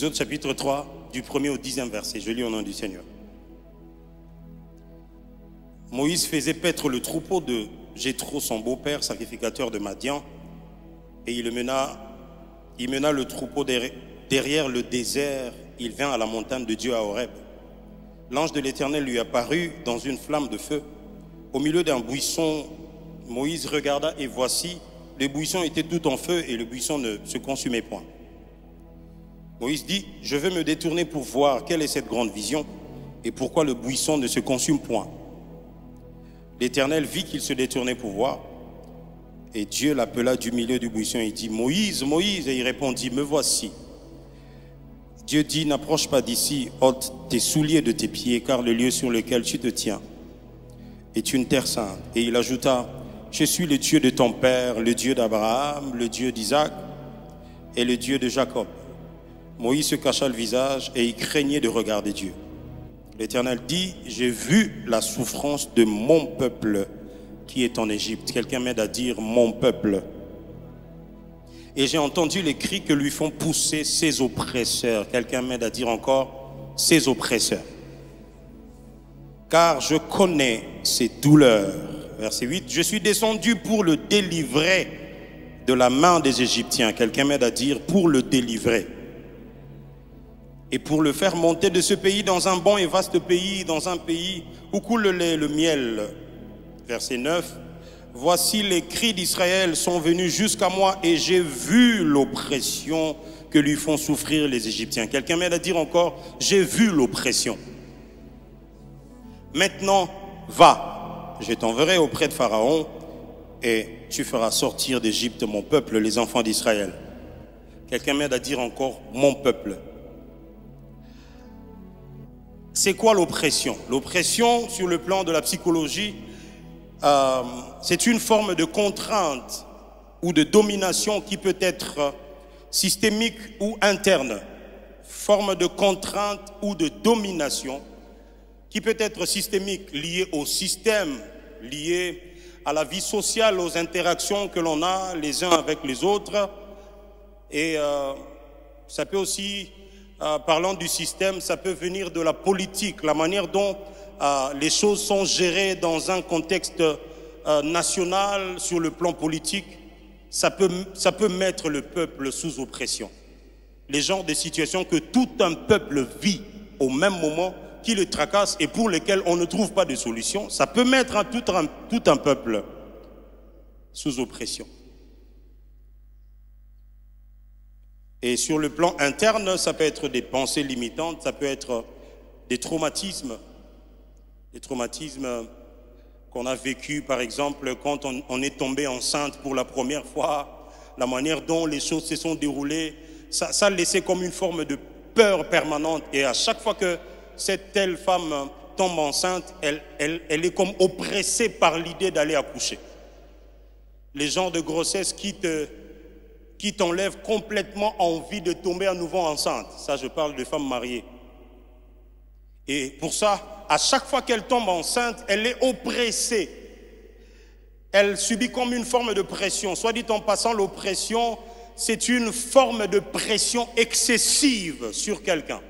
Exode chapitre 3, du 1er au 10e verset. Je lis au nom du Seigneur. Moïse faisait paître le troupeau de Jéthro, son beau-père, sacrificateur de Madian, et il mena le troupeau derrière le désert. Il vint à la montagne de Dieu à Horeb. L'ange de l'Éternel lui apparut dans une flamme de feu. Au milieu d'un buisson, Moïse regarda et voici, le buisson était tout en feu et le buisson ne se consumait point. Moïse dit, je vais me détourner pour voir quelle est cette grande vision et pourquoi le buisson ne se consume point. L'Éternel vit qu'il se détournait pour voir et Dieu l'appela du milieu du buisson et dit, Moïse, Moïse, et il répondit, me voici. Dieu dit, n'approche pas d'ici, ôte tes souliers de tes pieds, car le lieu sur lequel tu te tiens est une terre sainte. Et il ajouta, je suis le Dieu de ton père, le Dieu d'Abraham, le Dieu d'Isaac et le Dieu de Jacob. Moïse se cacha le visage et il craignait de regarder Dieu. L'Éternel dit, j'ai vu la souffrance de mon peuple qui est en Égypte. Quelqu'un m'aide à dire mon peuple. Et j'ai entendu les cris que lui font pousser ses oppresseurs. Quelqu'un m'aide à dire encore ses oppresseurs. Car je connais ses douleurs. Verset 8, je suis descendu pour le délivrer de la main des Égyptiens. Quelqu'un m'aide à dire pour le délivrer. Et pour le faire monter de ce pays dans un bon et vaste pays, dans un pays où coule le lait et le miel. Verset 9, voici les cris d'Israël sont venus jusqu'à moi et j'ai vu l'oppression que lui font souffrir les Égyptiens. Quelqu'un m'aide à dire encore, j'ai vu l'oppression. Maintenant, va, je t'enverrai auprès de Pharaon et tu feras sortir d'Égypte mon peuple, les enfants d'Israël. Quelqu'un m'aide à dire encore, mon peuple. C'est quoi l'oppression? L'oppression, sur le plan de la psychologie, c'est une forme de contrainte ou de domination qui peut être systémique ou interne. Forme de contrainte ou de domination qui peut être systémique, liée au système, liée à la vie sociale, aux interactions que l'on a les uns avec les autres. Et ça peut aussi... parlant du système, ça peut venir de la politique, la manière dont les choses sont gérées dans un contexte national, sur le plan politique, ça peut mettre le peuple sous oppression. Les genres de situations que tout un peuple vit au même moment, qui le tracassent et pour lesquelles on ne trouve pas de solution, ça peut mettre tout un peuple sous oppression. Et sur le plan interne, ça peut être des pensées limitantes, ça peut être des traumatismes qu'on a vécu, par exemple, quand on est tombé enceinte pour la première fois, la manière dont les choses se sont déroulées, ça laissait comme une forme de peur permanente. Et à chaque fois que cette telle femme tombe enceinte, elle est comme oppressée par l'idée d'aller accoucher. Les genres de grossesse qui t'enlève complètement envie de tomber à nouveau enceinte. Ça, je parle de femmes mariées. Et pour ça, à chaque fois qu'elle tombe enceinte, elle est oppressée. Elle subit comme une forme de pression. Soit dit en passant, l'oppression, c'est une forme de pression excessive sur quelqu'un.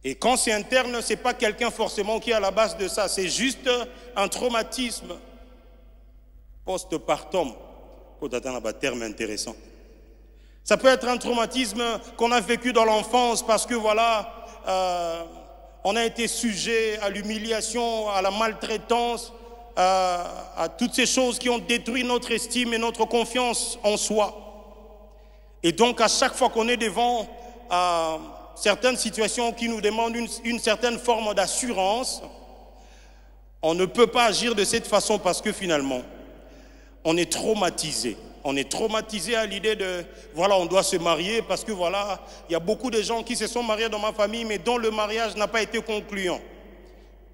Et quand c'est interne, ce n'est pas quelqu'un forcément qui est à la base de ça. C'est juste un traumatisme postpartum. Un terme intéressant. Ça peut être un traumatisme qu'on a vécu dans l'enfance parce que voilà, on a été sujet à l'humiliation, à la maltraitance, à toutes ces choses qui ont détruit notre estime et notre confiance en soi. Et donc à chaque fois qu'on est devant certaines situations qui nous demandent une certaine forme d'assurance, on ne peut pas agir de cette façon parce que finalement, on est traumatisé. On est traumatisé à l'idée de, voilà, on doit se marier parce que voilà, il y a beaucoup de gens qui se sont mariés dans ma famille mais dont le mariage n'a pas été concluant.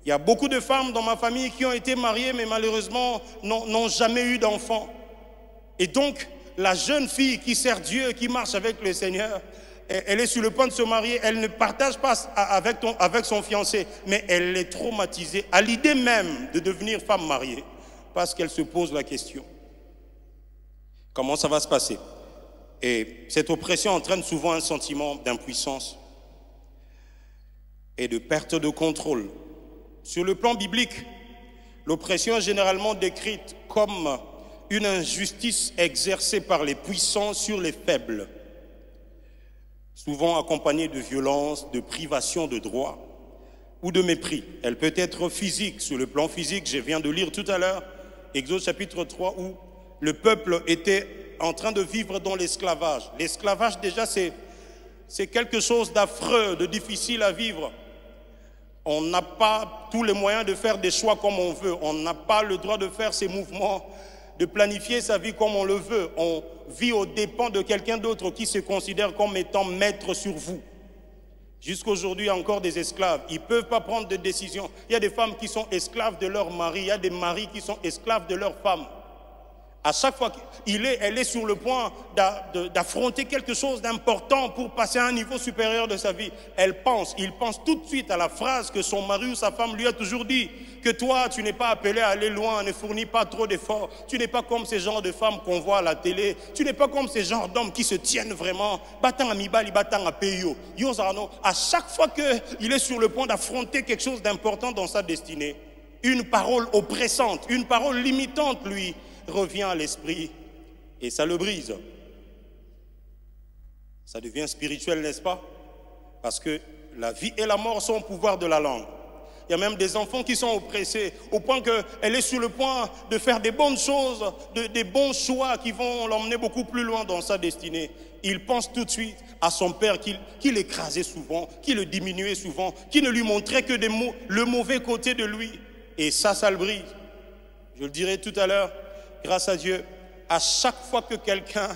Il y a beaucoup de femmes dans ma famille qui ont été mariées mais malheureusement n'ont jamais eu d'enfants. Et donc, la jeune fille qui sert Dieu, qui marche avec le Seigneur, elle est sur le point de se marier, elle ne partage pas avec son fiancé, mais elle est traumatisée à l'idée même de devenir femme mariée parce qu'elle se pose la question. Comment ça va se passer? Et cette oppression entraîne souvent un sentiment d'impuissance et de perte de contrôle. Sur le plan biblique, l'oppression est généralement décrite comme une injustice exercée par les puissants sur les faibles, souvent accompagnée de violence, de privation de droits ou de mépris. Elle peut être physique. Sur le plan physique, je viens de lire tout à l'heure Exode chapitre 3 où le peuple était en train de vivre dans l'esclavage. L'esclavage déjà c'est quelque chose d'affreux, de difficile à vivre. On n'a pas tous les moyens de faire des choix comme on veut. On n'a pas le droit de faire ses mouvements, de planifier sa vie comme on le veut. On vit aux dépens de quelqu'un d'autre qui se considère comme étant maître sur vous. Jusqu'aujourd'hui, il y a encore des esclaves. Ils ne peuvent pas prendre de décision. Il y a des femmes qui sont esclaves de leur mari. Il y a des maris qui sont esclaves de leurs femmes. À chaque fois elle est sur le point d'affronter quelque chose d'important pour passer à un niveau supérieur de sa vie. Il pense tout de suite à la phrase que son mari ou sa femme lui a toujours dit, que toi, tu n'es pas appelé à aller loin, ne fournis pas trop d'efforts, tu n'es pas comme ces genres de femmes qu'on voit à la télé, tu n'es pas comme ces genres d'hommes qui se tiennent vraiment, battant à Mibali, battant à Peyo. À chaque fois qu'il est sur le point d'affronter quelque chose d'important dans sa destinée, une parole oppressante, une parole limitante, lui, revient à l'esprit et ça le brise. Ça devient spirituel, n'est-ce pas? Parce que la vie et la mort sont au pouvoir de la langue. Il y a même des enfants qui sont oppressés au point qu'elle est sur le point de faire des bonnes choses, des bons choix qui vont l'emmener beaucoup plus loin dans sa destinée. Il pense tout de suite à son père qui l'écrasait souvent, qui le diminuait souvent, qui ne lui montrait que le mauvais côté de lui. Et ça le brise. Je le dirai tout à l'heure. Grâce à Dieu, à chaque fois que quelqu'un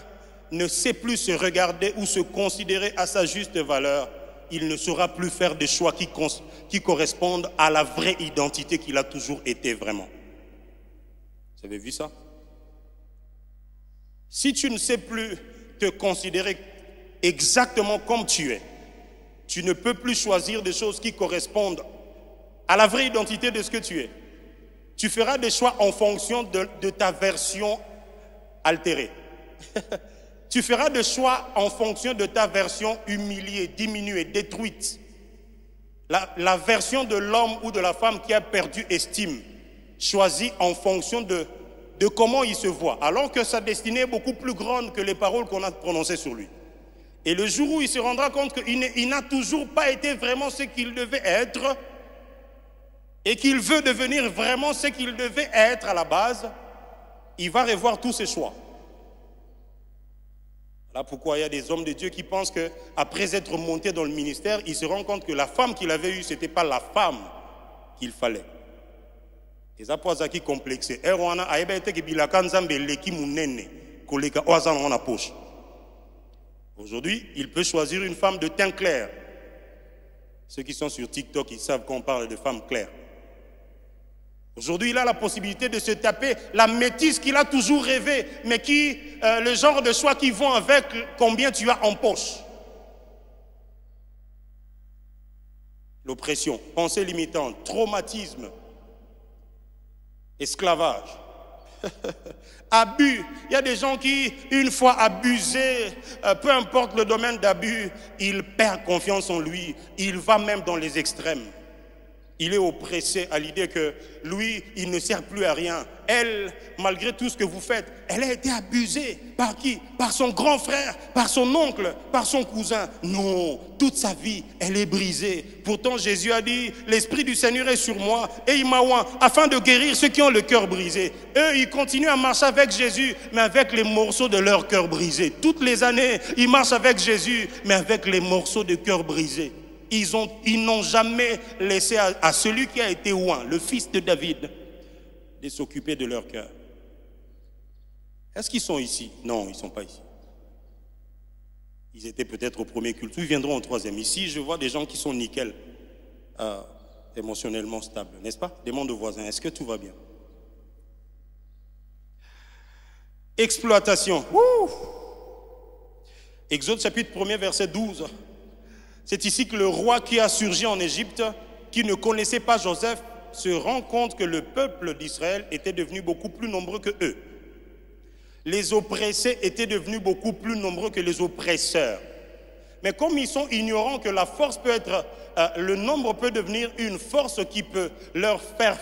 ne sait plus se regarder ou se considérer à sa juste valeur, il ne saura plus faire des choix qui correspondent à la vraie identité qu'il a toujours été vraiment. Vous avez vu ça? Si tu ne sais plus te considérer exactement comme tu es, tu ne peux plus choisir des choses qui correspondent à la vraie identité de ce que tu es. Tu feras des choix en fonction de ta version altérée. Tu feras des choix en fonction de ta version humiliée, diminuée, détruite. La version de l'homme ou de la femme qui a perdu estime, choisie en fonction de comment il se voit, alors que sa destinée est beaucoup plus grande que les paroles qu'on a prononcées sur lui. Et le jour où il se rendra compte qu'il n'a toujours pas été vraiment ce qu'il devait être, et qu'il veut devenir vraiment ce qu'il devait être à la base, il va revoir tous ses choix. Voilà pourquoi il y a des hommes de Dieu qui pensent qu'après être montés dans le ministère, ils se rendent compte que la femme qu'il avait eue, ce n'était pas la femme qu'il fallait. Et ça pour ça qui complexé. Aujourd'hui, il peut choisir une femme de teint clair. Ceux qui sont sur TikTok, ils savent qu'on parle de femmes claires. Aujourd'hui, il a la possibilité de se taper la métisse qu'il a toujours rêvé, mais le genre de choix qui vont avec combien tu as en poche. L'oppression, pensée limitante, traumatisme, esclavage, abus. Il y a des gens qui, une fois abusés, peu importe le domaine d'abus, il perd confiance en lui. Il va même dans les extrêmes. Il est oppressé à l'idée que lui, il ne sert plus à rien. Elle, malgré tout ce que vous faites, elle a été abusée. Par qui? Par son grand frère, par son oncle, par son cousin. Non, toute sa vie, elle est brisée. Pourtant, Jésus a dit, l'Esprit du Seigneur est sur moi et il m'a oint afin de guérir ceux qui ont le cœur brisé. Eux, ils continuent à marcher avec Jésus, mais avec les morceaux de leur cœur brisé. Toutes les années, ils marchent avec Jésus, mais avec les morceaux de cœur brisé. Ils n'ont jamais laissé à celui qui a été oint, le fils de David, de s'occuper de leur cœur. Est-ce qu'ils sont ici? Non, ils ne sont pas ici. Ils étaient peut-être au premier culte, ils viendront au troisième. Ici, je vois des gens qui sont nickel, émotionnellement stables, n'est-ce pas? Demande aux voisins, est-ce que tout va bien? Exploitation. Exode chapitre 1er, verset 12. C'est ici que le roi qui a surgi en Égypte, qui ne connaissait pas Joseph, se rend compte que le peuple d'Israël était devenu beaucoup plus nombreux que eux. les oppressés étaient devenus beaucoup plus nombreux que les oppresseurs. Mais comme ils sont ignorants que la force peut être, le nombre peut devenir une force qui peut leur faire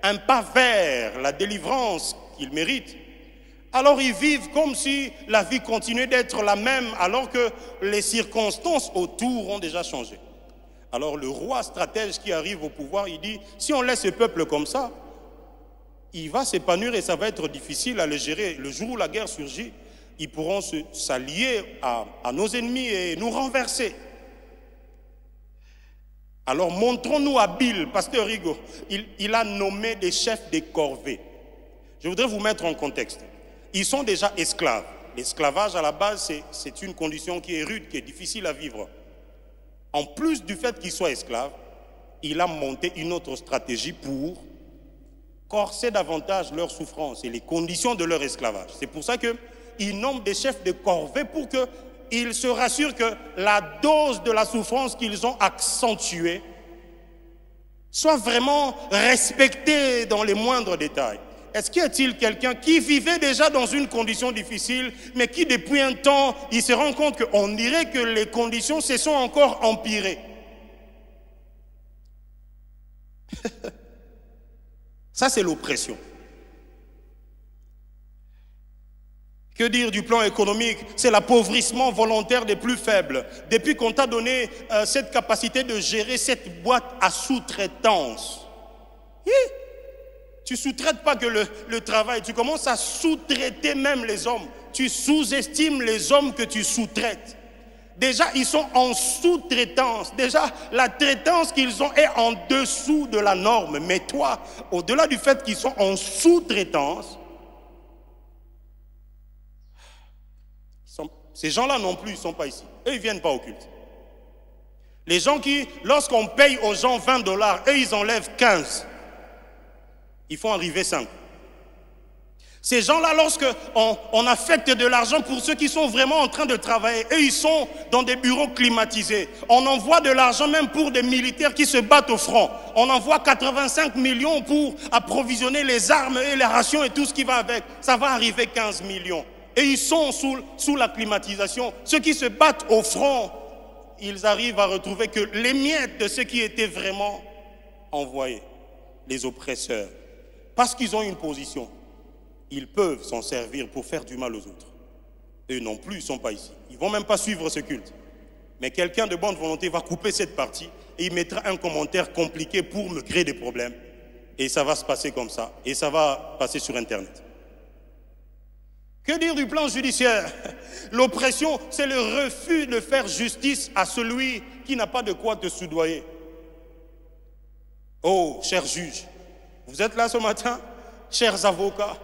un pas vers la délivrance qu'ils méritent, alors ils vivent comme si la vie continuait d'être la même alors que les circonstances autour ont déjà changé. Alors le roi stratège qui arrive au pouvoir, il dit, si on laisse ce peuple comme ça, il va s'épanouir et ça va être difficile à le gérer. Le jour où la guerre surgit, ils pourront s'allier à nos ennemis et nous renverser. Alors montrons-nous habiles. Pasteur Rigo, il a nommé des chefs des corvées. Je voudrais vous mettre en contexte. Ils sont déjà esclaves. L'esclavage à la base, c'est une condition qui est rude, qui est difficile à vivre. En plus du fait qu'ils soient esclaves, il a monté une autre stratégie pour corser davantage leur souffrance et les conditions de leur esclavage. C'est pour ça qu'il nomme des chefs de corvée pour qu'ils se rassurent que la dose de la souffrance qu'ils ont accentuée soit vraiment respectée dans les moindres détails. Est-ce qu'il y a-t-il quelqu'un qui vivait déjà dans une condition difficile, mais qui depuis un temps, il se rend compte qu'on dirait que les conditions se sont encore empirées? Ça, c'est l'oppression. Que dire du plan économique? C'est l'appauvrissement volontaire des plus faibles. Depuis qu'on t'a donné cette capacité de gérer cette boîte à sous-traitance, tu ne sous-traites pas que le travail, tu commences à sous-traiter même les hommes. Tu sous-estimes les hommes que tu sous-traites. Déjà, ils sont en sous-traitance. Déjà, la traitance qu'ils ont est en dessous de la norme. Mais toi, au-delà du fait qu'ils sont en sous-traitance, ces gens-là non plus, ils ne sont pas ici. Eux, ils ne viennent pas au culte. Les gens qui, lorsqu'on paye aux gens 20 $, eux, ils enlèvent 15. Ils font arriver 5. Ces gens-là, lorsqu'on affecte de l'argent pour ceux qui sont vraiment en train de travailler, eux, ils sont dans des bureaux climatisés. On envoie de l'argent même pour des militaires qui se battent au front. On envoie 85 millions pour approvisionner les armes et les rations et tout ce qui va avec. Ça va arriver 15 millions. Et ils sont sous la climatisation. Ceux qui se battent au front, ils arrivent à retrouver que les miettes de ceux qui étaient vraiment envoyés, les oppresseurs. Parce qu'ils ont une position, ils peuvent s'en servir pour faire du mal aux autres. Eux non plus, ils ne sont pas ici. Ils ne vont même pas suivre ce culte. Mais quelqu'un de bonne volonté va couper cette partie et il mettra un commentaire compliqué pour me créer des problèmes. Et ça va se passer comme ça. Et ça va passer sur Internet. Que dire du plan judiciaire? L'oppression, c'est le refus de faire justice à celui qui n'a pas de quoi te soudoyer. Oh, chers juges, vous êtes là ce matin, chers avocats,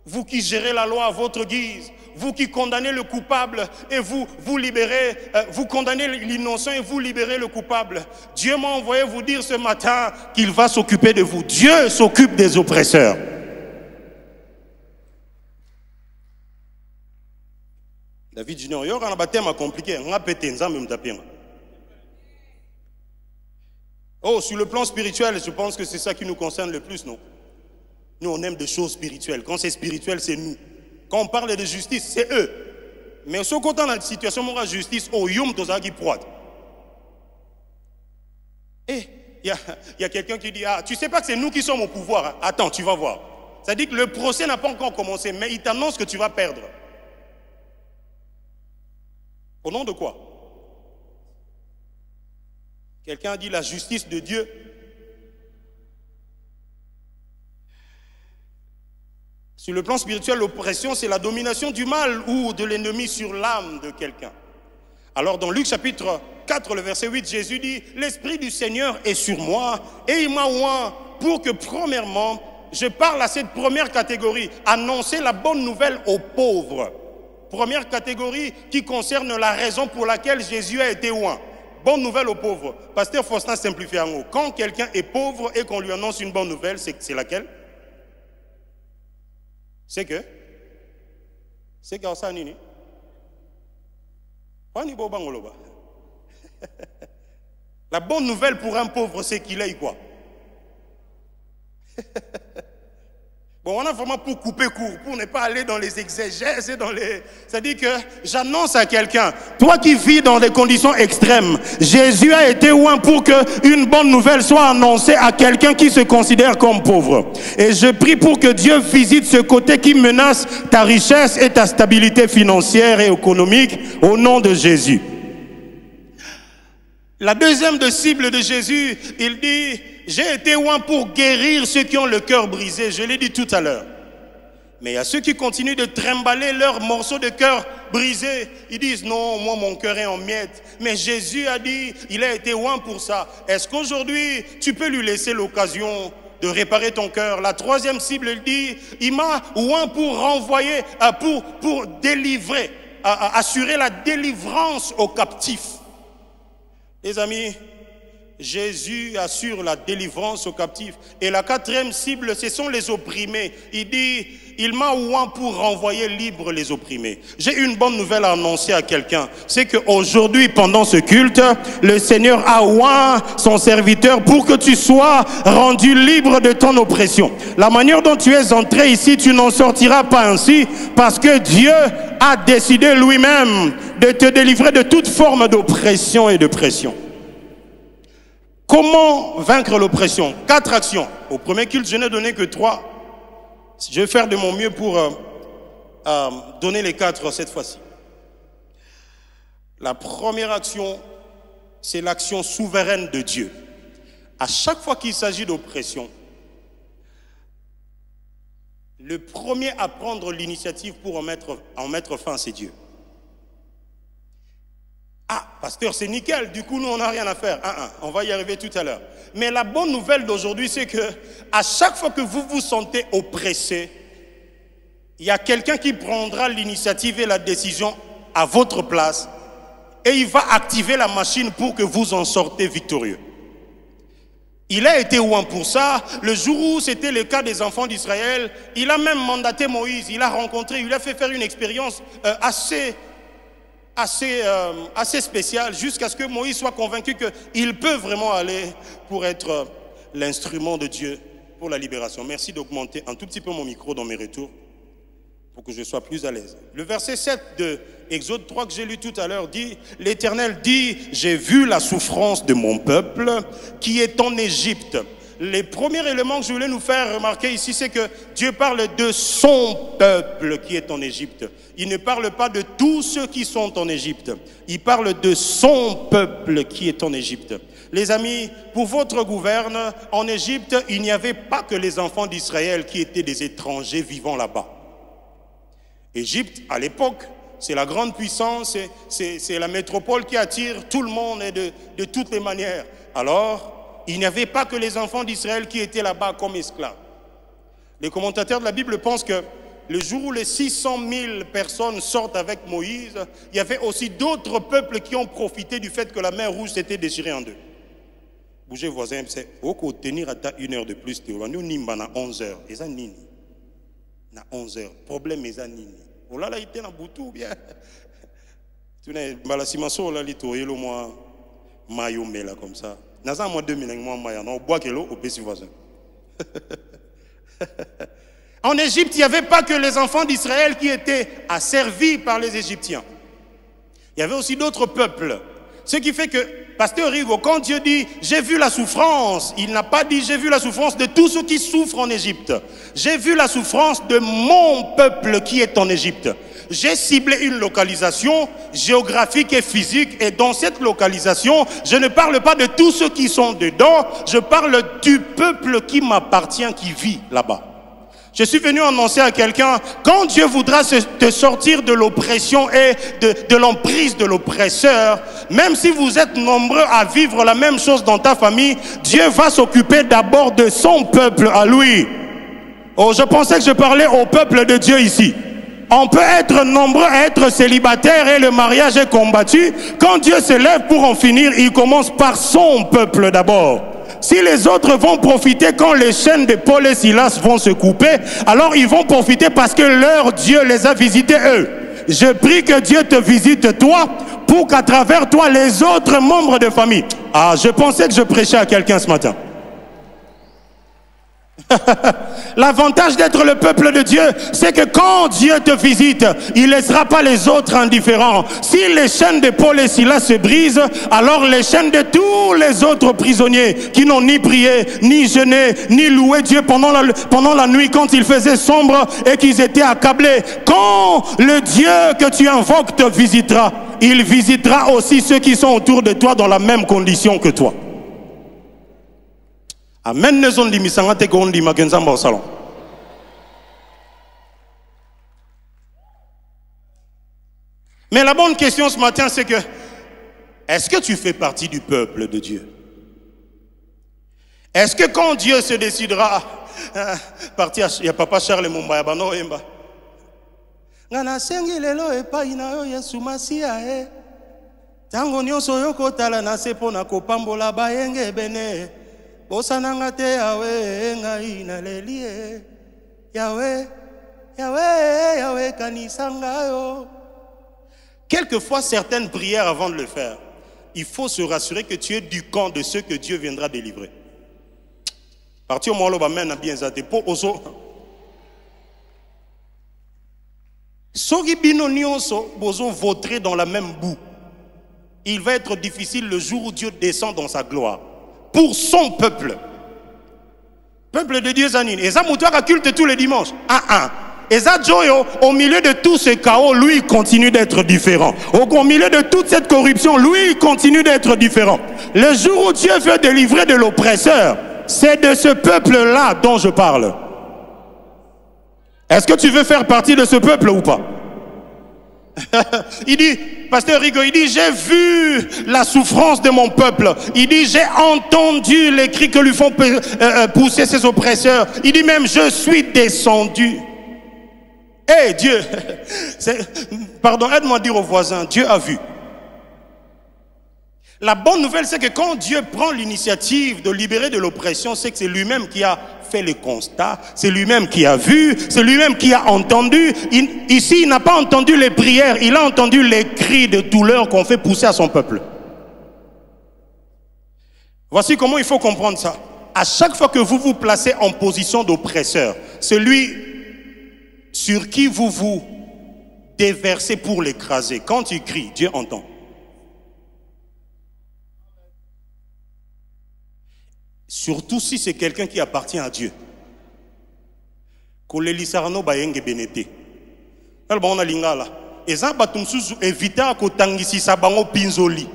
vous qui gérez la loi à votre guise, vous qui condamnez le coupable et vous libérez, vous condamnez l'innocent et vous libérez le coupable. Dieu m'a envoyé vous dire ce matin qu'il va s'occuper de vous. Dieu s'occupe des oppresseurs. David Junior, il y aura un baptême compliqué. Oh, sur le plan spirituel, je pense que c'est ça qui nous concerne le plus, non? Nous, on aime des choses spirituelles. Quand c'est spirituel, c'est nous. Quand on parle de justice, c'est eux. Mais ce côté dans la situation de justice, oh, yum, tozaki proite. Et il y a quelqu'un qui dit, ah, tu sais pas que c'est nous qui sommes au pouvoir. Hein? Attends, tu vas voir. Ça dit que le procès n'a pas encore commencé, mais il t'annonce que tu vas perdre. Au nom de quoi? Quelqu'un a dit la justice de Dieu. Sur le plan spirituel, l'oppression, c'est la domination du mal ou de l'ennemi sur l'âme de quelqu'un. Alors dans Luc chapitre 4, le verset 8, Jésus dit, l'Esprit du Seigneur est sur moi et il m'a oint pour que premièrement, je parle à cette première catégorie, annoncer la bonne nouvelle aux pauvres. Première catégorie qui concerne la raison pour laquelle Jésus a été oint. Bonne nouvelle aux pauvres. Pasteur Faustin simplifie en haut. Quand quelqu'un est pauvre et qu'on lui annonce une bonne nouvelle, c'est laquelle? C'est que ça nini. La bonne nouvelle pour un pauvre, c'est qu'il ait quoi? Bon, on a vraiment pour couper court, pour ne pas aller dans les exégèses et dans les... C'est-à-dire que j'annonce à quelqu'un, toi qui vis dans des conditions extrêmes, Jésus a été loin pour qu'une bonne nouvelle soit annoncée à quelqu'un qui se considère comme pauvre. Et je prie pour que Dieu visite ce côté qui menace ta richesse et ta stabilité financière et économique au nom de Jésus. La deuxième de cible de Jésus, il dit... J'ai été loin pour guérir ceux qui ont le cœur brisé, je l'ai dit tout à l'heure. Mais il y a ceux qui continuent de trimballer leurs morceaux de cœur brisés. Ils disent non, moi mon cœur est en miettes. Mais Jésus a dit, il a été loin pour ça. Est-ce qu'aujourd'hui tu peux lui laisser l'occasion de réparer ton cœur? La troisième cible, il dit, il m'a loin pour renvoyer, pour délivrer, assurer la délivrance aux captifs. Les amis, Jésus assure la délivrance aux captifs. Et la quatrième cible, ce sont les opprimés. Il dit, il m'a oint pour renvoyer libre les opprimés. J'ai une bonne nouvelle à annoncer à quelqu'un. C'est qu'aujourd'hui, pendant ce culte, le Seigneur a oint son serviteur pour que tu sois rendu libre de ton oppression. La manière dont tu es entré ici, tu n'en sortiras pas ainsi, parce que Dieu a décidé lui-même de te délivrer de toute forme d'oppression et de pression. Comment vaincre l'oppression? 4 actions. Au premier culte, je n'ai donné que 3. Je vais faire de mon mieux pour donner les 4 cette fois-ci. La première action, c'est l'action souveraine de Dieu. À chaque fois qu'il s'agit d'oppression, le premier à prendre l'initiative pour en mettre fin, c'est Dieu. Ah, pasteur, c'est nickel, du coup, nous, on n'a rien à faire. On va y arriver tout à l'heure. Mais la bonne nouvelle d'aujourd'hui, c'est que à chaque fois que vous vous sentez oppressé, il y a quelqu'un qui prendra l'initiative et la décision à votre place et il va activer la machine pour que vous en sortez victorieux. Il a été loin pour ça. Le jour où c'était le cas des enfants d'Israël, il a même mandaté Moïse, il a rencontré, il a fait faire une expérience assez spécial jusqu'à ce que Moïse soit convaincu qu'il peut vraiment aller pour être l'instrument de Dieu pour la libération. Merci d'augmenter un tout petit peu mon micro dans mes retours pour que je sois plus à l'aise. Le verset 7 de Exode 3 que j'ai lu tout à l'heure dit, l'Éternel dit, j'ai vu la souffrance de mon peuple qui est en Égypte. Les premiers éléments que je voulais nous faire remarquer ici, c'est que Dieu parle de son peuple qui est en Égypte. Il ne parle pas de tous ceux qui sont en Égypte. Il parle de son peuple qui est en Égypte. Les amis, pour votre gouverne, en Égypte, il n'y avait pas que les enfants d'Israël qui étaient des étrangers vivant là-bas. Égypte, à l'époque, c'est la grande puissance, c'est la métropole qui attire tout le monde et de toutes les manières. Alors, il n'y avait pas que les enfants d'Israël qui étaient là-bas comme esclaves. Les commentateurs de la Bible pensent que le jour où les 600 000 personnes sortent avec Moïse, il y avait aussi d'autres peuples qui ont profité du fait que la mer Rouge s'était déchirée en deux. Bougez voisin, c'est au tenir à 1 heure de plus. Nous nimba na 11 heures. Et ça nini. Na 11 heures. Problème est ça nini. Oh là là, il était dans boutou bien. Tu n'es balasimaso là, l'itoyelo moi mayo là comme ça. Naza moi 2000 moi maya non bois que l'eau au pays voisin. En Égypte, il n'y avait pas que les enfants d'Israël qui étaient asservis par les Égyptiens. Il y avait aussi d'autres peuples. Ce qui fait que, pasteur Rigo, quand Dieu dit « j'ai vu la souffrance », il n'a pas dit « j'ai vu la souffrance de tous ceux qui souffrent en Égypte ». J'ai vu la souffrance de mon peuple qui est en Égypte. J'ai ciblé une localisation géographique et physique, et dans cette localisation, je ne parle pas de tous ceux qui sont dedans, je parle du peuple qui m'appartient, qui vit là-bas. Je suis venu annoncer à quelqu'un, quand Dieu voudra te sortir de l'oppression et de l'emprise de l'oppresseur, même si vous êtes nombreux à vivre la même chose dans ta famille, Dieu va s'occuper d'abord de son peuple à lui. Oh, je pensais que je parlais au peuple de Dieu ici. On peut être nombreux à être célibataires et le mariage est combattu. Quand Dieu se lève pour en finir, il commence par son peuple d'abord. Si les autres vont profiter quand les chaînes de Paul et Silas vont se couper, alors ils vont profiter parce que leur Dieu les a visités eux. Je prie que Dieu te visite toi pour qu'à travers toi les autres membres de famille. Ah, je pensais que je prêchais à quelqu'un ce matin. L'avantage d'être le peuple de Dieu, c'est que quand Dieu te visite, il ne laissera pas les autres indifférents. Si les chaînes de Paul et Silas se brisent, alors les chaînes de tous les autres prisonniers qui n'ont ni prié, ni jeûné, ni loué Dieu pendant la nuit quand il faisait sombre et qu'ils étaient accablés. Quand le Dieu que tu invoques te visitera, il visitera aussi ceux qui sont autour de toi dans la même condition que toi. Amen. Mais la bonne question ce matin, c'est que est-ce que tu fais partie du peuple de Dieu? Est-ce que quand Dieu se décidera partir, il y a papa Charles Mumbaya bano emba ngana sengi lelo epai na yo Yesu Masia tango nyonso yokotala na sepo na kopambola bayenge bene bosananga te yawe ngai na lelie yawe yawe yawe kanisanga yo. Quelquefois certaines prières avant de le faire, il faut se rassurer que tu es du camp de ceux que Dieu viendra délivrer. Parti au moment où on bien zate pour oso soki bino nyonso bozo vautrer dans la même boue. Il va être difficile le jour où Dieu descend dans sa gloire pour son peuple. Peuple de Dieu Zanine. Et ça moutouaka culte tous les dimanches. Et ça Joyo, au milieu de tout ce chaos, lui il continue d'être différent. Au milieu de toute cette corruption, lui il continue d'être différent. Le jour où Dieu veut délivrer de l'oppresseur, c'est de ce peuple-là dont je parle. Est-ce que tu veux faire partie de ce peuple ou pas? Il dit, pasteur Rigo, il dit, j'ai vu la souffrance de mon peuple. Il dit, j'ai entendu les cris que lui font pousser ses oppresseurs. Il dit même, je suis descendu. Eh Dieu, pardon, aide-moi à dire aux voisins, Dieu a vu. La bonne nouvelle, c'est que quand Dieu prend l'initiative de libérer de l'oppression, c'est que c'est lui-même qui a fait le constat, c'est lui-même qui a vu, c'est lui-même qui a entendu. Ici, il n'a pas entendu les prières, il a entendu les cris de douleur qu'on fait pousser à son peuple. Voici comment il faut comprendre ça. À chaque fois que vous vous placez en position d'oppresseur, celui sur qui vous vous déversez pour l'écraser, quand il crie, Dieu entend. Surtout si c'est quelqu'un qui appartient à Dieu. Kolelisarno bayenge benete. Alors on a lingala. Eza batumsuzu evita ko tangisisa bango pinzoli.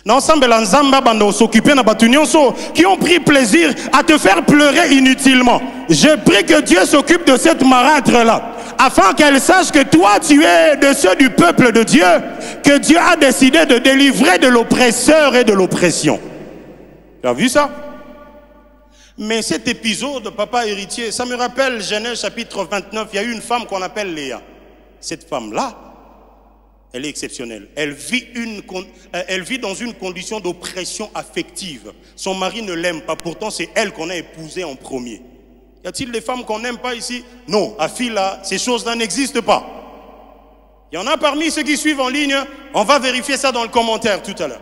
Na ensemble l'ensemble bando s'occuper na batunyonso qui ont pris plaisir à te faire pleurer inutilement. Je prie que Dieu s'occupe de cette marâtre là, afin qu'elle sache que toi tu es de ceux du peuple de Dieu, que Dieu a décidé de délivrer de l'oppresseur et de l'oppression. Tu as vu ça? Mais cet épisode, papa héritier, ça me rappelle Genèse chapitre 29, il y a eu une femme qu'on appelle Léa. Cette femme-là, elle est exceptionnelle. Elle vit dans une condition d'oppression affective. Son mari ne l'aime pas, pourtant c'est elle qu'on a épousée en premier. Y a-t-il des femmes qu'on n'aime pas ici? Non, à fil-là, ces choses-là n'existent pas. Il y en a parmi ceux qui suivent en ligne, on va vérifier ça dans le commentaire tout à l'heure.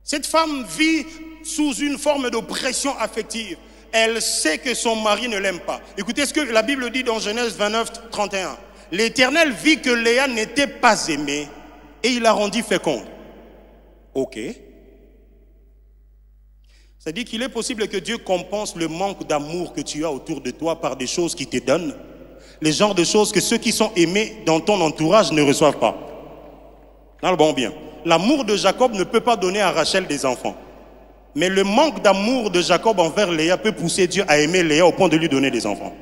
Cette femme vit sous une forme d'oppression affective. Elle sait que son mari ne l'aime pas. Écoutez ce que la Bible dit dans Genèse 29, 31. L'Éternel vit que Léa n'était pas aimée et il la rendit féconde. Ok. Ça dit qu'il est possible que Dieu compense le manque d'amour que tu as autour de toi par des choses qu'il te donne. Les genres de choses que ceux qui sont aimés dans ton entourage ne reçoivent pas. Dans le bon bien. L'amour de Jacob ne peut pas donner à Rachel des enfants. Mais le manque d'amour de Jacob envers Léa peut pousser Dieu à aimer Léa au point de lui donner des enfants.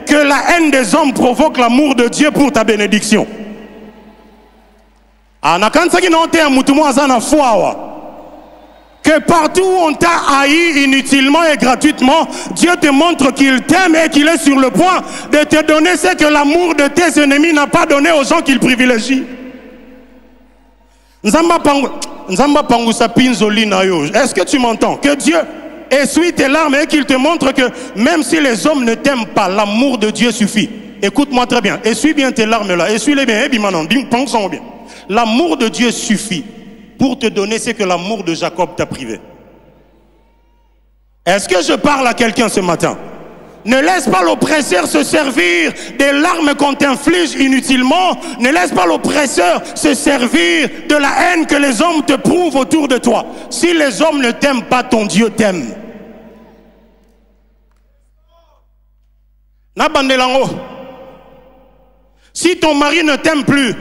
Que la haine des hommes provoque l'amour de Dieu pour ta bénédiction. Que partout où on t'a haï inutilement et gratuitement, Dieu te montre qu'il t'aime et qu'il est sur le point de te donner ce que l'amour de tes ennemis n'a pas donné aux gens qu'il privilégie. Est-ce que tu m'entends? Que Dieu essuie tes larmes et qu'il te montre que même si les hommes ne t'aiment pas, l'amour de Dieu suffit. Écoute-moi très bien. Essuie bien tes larmes là. Essuie-les bien. Bien. L'amour de Dieu suffit pour te donner ce que l'amour de Jacob t'a privé. Est-ce que je parle à quelqu'un ce matin? Ne laisse pas l'oppresseur se servir des larmes qu'on t'inflige inutilement. Ne laisse pas l'oppresseur se servir de la haine que les hommes te prouvent autour de toi. Si les hommes ne t'aiment pas, ton Dieu t'aime. Si ton mari ne t'aime plus,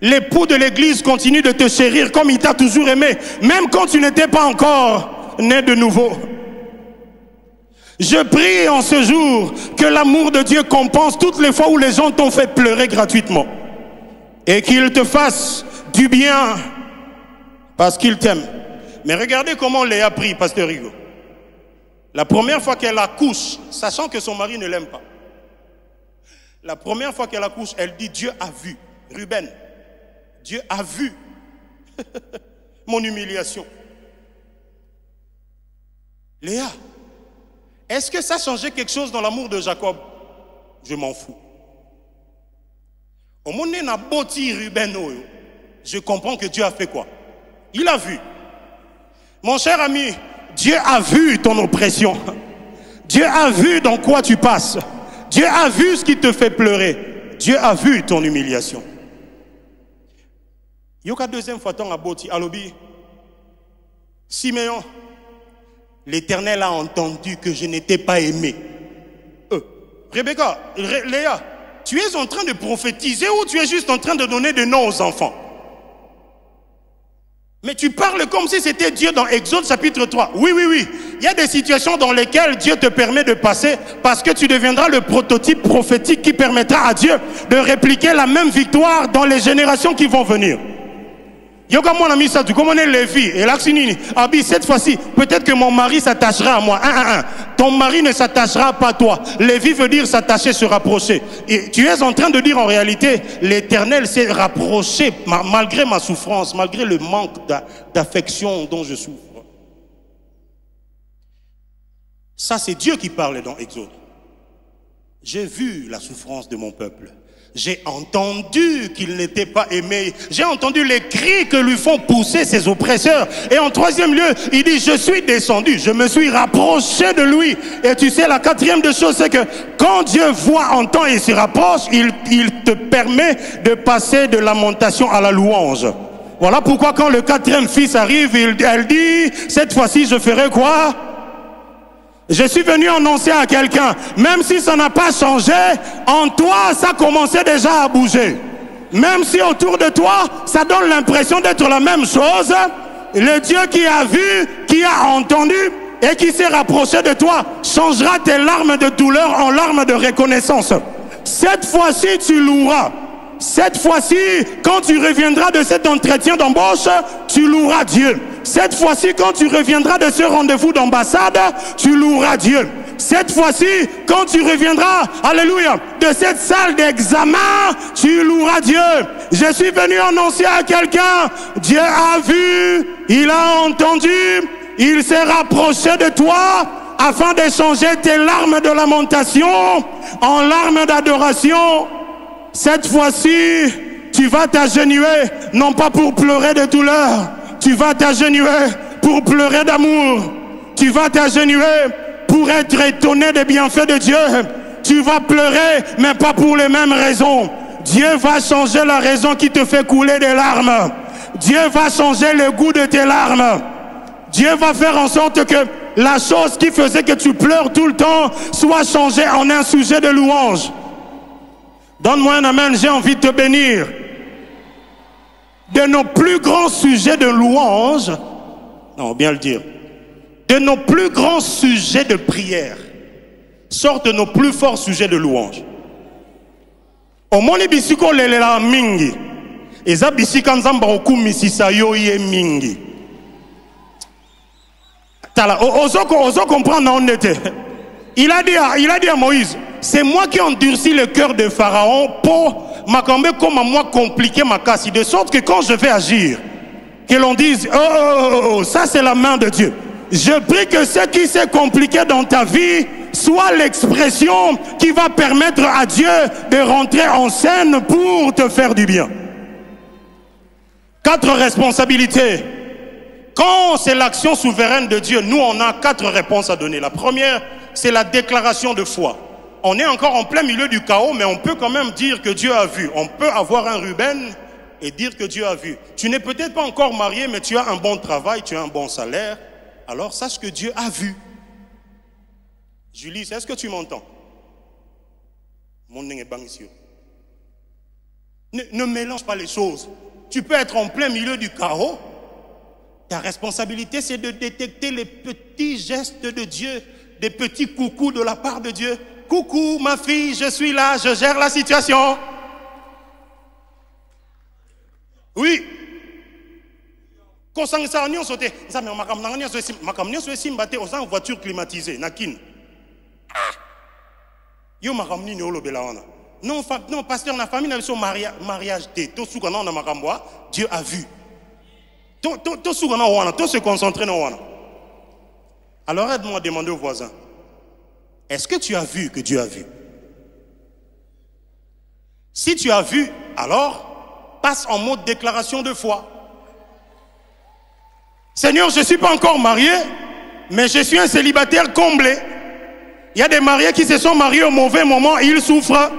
l'époux de l'église continue de te chérir comme il t'a toujours aimé, même quand tu n'étais pas encore né de nouveau. Je prie en ce jour que l'amour de Dieu compense toutes les fois où les gens t'ont fait pleurer gratuitement. Et qu'il te fasse du bien parce qu'il t'aime. Mais regardez comment Léa prie, Pasteur Rigo. La première fois qu'elle accouche, sachant que son mari ne l'aime pas. La première fois qu'elle accouche, elle dit Dieu a vu. Ruben, Dieu a vu mon humiliation. Léa, est-ce que ça changeait quelque chose dans l'amour de Jacob? Je m'en fous. Au moment où boti Ruben, je comprends que Dieu a fait quoi? Il a vu. Mon cher ami, Dieu a vu ton oppression. Dieu a vu dans quoi tu passes. Dieu a vu ce qui te fait pleurer. Dieu a vu ton humiliation. Yoka deuxième fois ton aboti alobi. Siméon, l'Éternel a entendu que je n'étais pas aimé. Rebecca, Léa, tu es en train de prophétiser ou tu es juste en train de donner des noms aux enfants? Mais tu parles comme si c'était Dieu dans Exode chapitre 3. Oui, oui, oui. Il y a des situations dans lesquelles Dieu te permet de passer parce que tu deviendras le prototype prophétique qui permettra à Dieu de répliquer la même victoire dans les générations qui vont venir. Yoga mon ami ça, tu connais Lévi et l'Axinini. Abi, cette fois-ci, peut-être que mon mari s'attachera à moi. Ton mari ne s'attachera pas à toi. Lévi veut dire s'attacher, se rapprocher. Et tu es en train de dire en réalité, l'Éternel s'est rapproché malgré ma souffrance, malgré le manque d'affection dont je souffre. Ça, c'est Dieu qui parle dans Exode. J'ai vu la souffrance de mon peuple. J'ai entendu qu'il n'était pas aimé. J'ai entendu les cris que lui font pousser ses oppresseurs. Et en troisième lieu, il dit, je suis descendu, je me suis rapproché de lui. Et tu sais, la quatrième des choses, c'est que quand Dieu voit, entend et se rapproche, il te permet de passer de lamentation à la louange. Voilà pourquoi quand le quatrième fils arrive, elle dit, cette fois-ci, je ferai quoi? Je suis venu annoncer à quelqu'un, même si ça n'a pas changé, en toi, ça commençait déjà à bouger. Même si autour de toi, ça donne l'impression d'être la même chose, le Dieu qui a vu, qui a entendu et qui s'est rapproché de toi, changera tes larmes de douleur en larmes de reconnaissance. Cette fois-ci, tu loueras. Cette fois-ci, quand tu reviendras de cet entretien d'embauche, tu loueras Dieu. Cette fois-ci, quand tu reviendras de ce rendez-vous d'ambassade, tu loueras Dieu. Cette fois-ci, quand tu reviendras, alléluia, de cette salle d'examen, tu loueras Dieu. Je suis venu annoncer à quelqu'un, Dieu a vu, il a entendu, il s'est rapproché de toi afin d'échanger tes larmes de lamentation en larmes d'adoration. Cette fois-ci, tu vas t'agenouiller, non pas pour pleurer de douleur, tu vas t'agenouiller pour pleurer d'amour. Tu vas t'agenouiller pour être étonné des bienfaits de Dieu. Tu vas pleurer, mais pas pour les mêmes raisons. Dieu va changer la raison qui te fait couler des larmes. Dieu va changer le goût de tes larmes. Dieu va faire en sorte que la chose qui faisait que tu pleures tout le temps soit changée en un sujet de louange. Donne-moi un amen, j'ai envie de te bénir. De nos plus grands sujets de louange, non, bien le dire, de nos plus grands sujets de prière, sortent de nos plus forts sujets de louange. Au monde bisiko lelela mingi, eza bisika nzamba okumisisa yo ye mingi. Tala, ozo comprendre on était. Il a dit à Moïse, c'est moi qui endurcis le cœur de Pharaon pour m'accomber comme à moi compliquer ma casse, de sorte que quand je vais agir, que l'on dise, oh, ça c'est la main de Dieu. Je prie que ce qui s'est compliqué dans ta vie soit l'expression qui va permettre à Dieu de rentrer en scène pour te faire du bien. 4 responsabilités. Quand c'est l'action souveraine de Dieu, nous on a 4 réponses à donner. La première, c'est la déclaration de foi. On est encore en plein milieu du chaos, mais on peut quand même dire que Dieu a vu. On peut avoir un Ruben et dire que Dieu a vu. Tu n'es peut-être pas encore marié, mais tu as un bon travail, tu as un bon salaire. Alors sache que Dieu a vu. Julie, est-ce que tu m'entends? Ne mélange pas les choses. Tu peux être en plein milieu du chaos. Ta responsabilité, c'est de détecter les petits gestes de Dieu, des petits coucous de la part de Dieu. Coucou, ma fille, je suis là, je gère la situation. Oui. Quand on sauté, ça mais ma voiture climatisée, nakin. Yo ma ramni ne olo belawana. Non, pasteur, na famille na son mariage té. Tout sou kana na makamboa, Dieu a vu. Tout sou kana wana, tout se concentrer na wana. Alors aide-moi à demander aux voisins. Est-ce que tu as vu que Dieu a vu? Si tu as vu, alors passe en mode déclaration de foi. Seigneur, je ne suis pas encore marié, mais je suis un célibataire comblé. Il y a des mariés qui se sont mariés au mauvais moment et ils souffrent.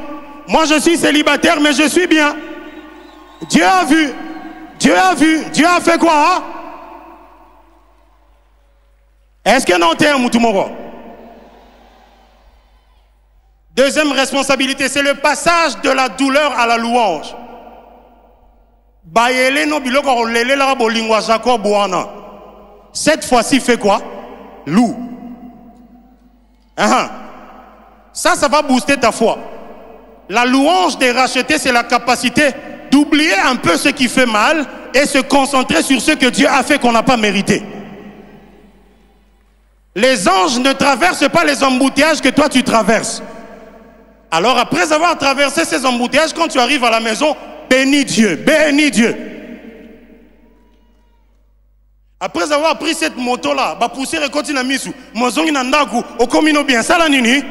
Moi, je suis célibataire, mais je suis bien. Dieu a vu. Dieu a vu. Dieu a fait quoi? Hein? Est-ce que non, t'es un moutoumoro? Deuxième responsabilité, c'est le passage de la douleur à la louange. Cette fois-ci, fait quoi? Loue. Ça va booster ta foi. La louange des rachetés, c'est la capacité d'oublier un peu ce qui fait mal et se concentrer sur ce que Dieu a fait qu'on n'a pas mérité. Les anges ne traversent pas les embouteillages que toi tu traverses. Alors après avoir traversé ces embouteillages, quand tu arrives à la maison, bénis Dieu, bénis Dieu. Après avoir pris cette moto-là, bah pousser et continuer à misu, mozongi nandaku, okomino bien, ça la nini.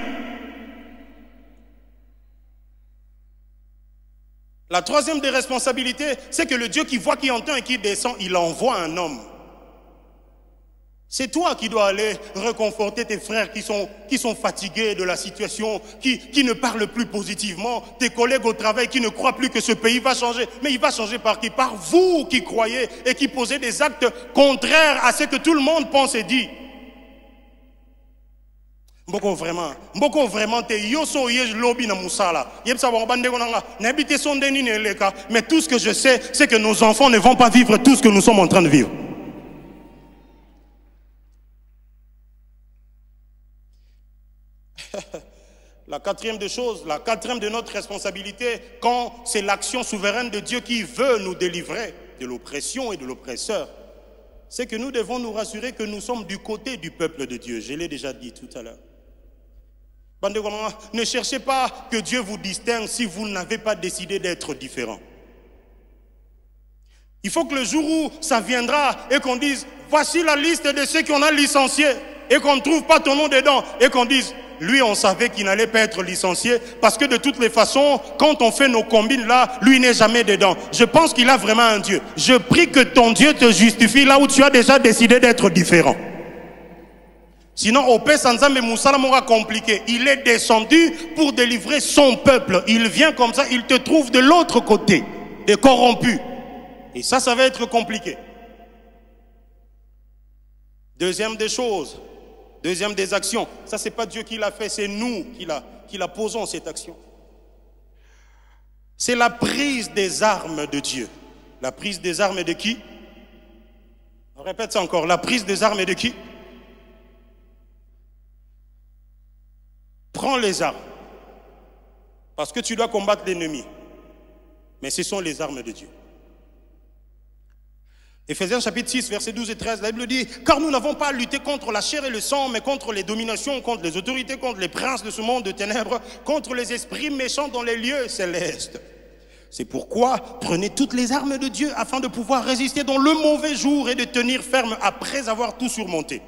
La troisième des responsabilités, c'est que le Dieu qui voit, qui entend et qui descend, il envoie un homme. C'est toi qui dois aller réconforter tes frères qui sont fatigués de la situation, qui ne parlent plus positivement, tes collègues au travail qui ne croient plus que ce pays va changer. Mais il va changer par qui? Par vous qui croyez et qui posez des actes contraires à ce que tout le monde pense et dit. Mboko vraiment te yoso yej lobby na musala. Yebsa bande konanga n'habite son deni ne leka, mais tout ce que je sais, c'est que nos enfants ne vont pas vivre tout ce que nous sommes en train de vivre. La quatrième des choses, la quatrième de notre responsabilité, quand c'est l'action souveraine de Dieu qui veut nous délivrer de l'oppression et de l'oppresseur, c'est que nous devons nous rassurer que nous sommes du côté du peuple de Dieu. Je l'ai déjà dit tout à l'heure. Ne cherchez pas que Dieu vous distingue si vous n'avez pas décidé d'être différent. Il faut que le jour où ça viendra et qu'on dise, voici la liste de ceux qu'on a licenciés, et qu'on ne trouve pas ton nom dedans, et qu'on dise, lui on savait qu'il n'allait pas être licencié, parce que de toutes les façons, quand on fait nos combines là, lui n'est jamais dedans. Je pense qu'il a vraiment un Dieu. Je prie que ton Dieu te justifie là où tu as déjà décidé d'être différent. Sinon, au Père Sanzambe Moussala m'aura compliqué. Il est descendu pour délivrer son peuple. Il vient comme ça, il te trouve de l'autre côté, des corrompus. Et ça va être compliqué. Deuxième des choses, deuxième des actions. Ça, c'est pas Dieu qui l'a fait, c'est nous qui la posons cette action. C'est la prise des armes de Dieu. La prise des armes de qui? On répète ça encore. La prise des armes de qui? Prends les armes. Parce que tu dois combattre l'ennemi. Mais ce sont les armes de Dieu. Éphésiens chapitre 6, versets 12 et 13, la Bible dit, car nous n'avons pas à lutter contre la chair et le sang, mais contre les dominations, contre les autorités, contre les princes de ce monde de ténèbres, contre les esprits méchants dans les lieux célestes. C'est pourquoi prenez toutes les armes de Dieu afin de pouvoir résister dans le mauvais jour et de tenir ferme après avoir tout surmonté.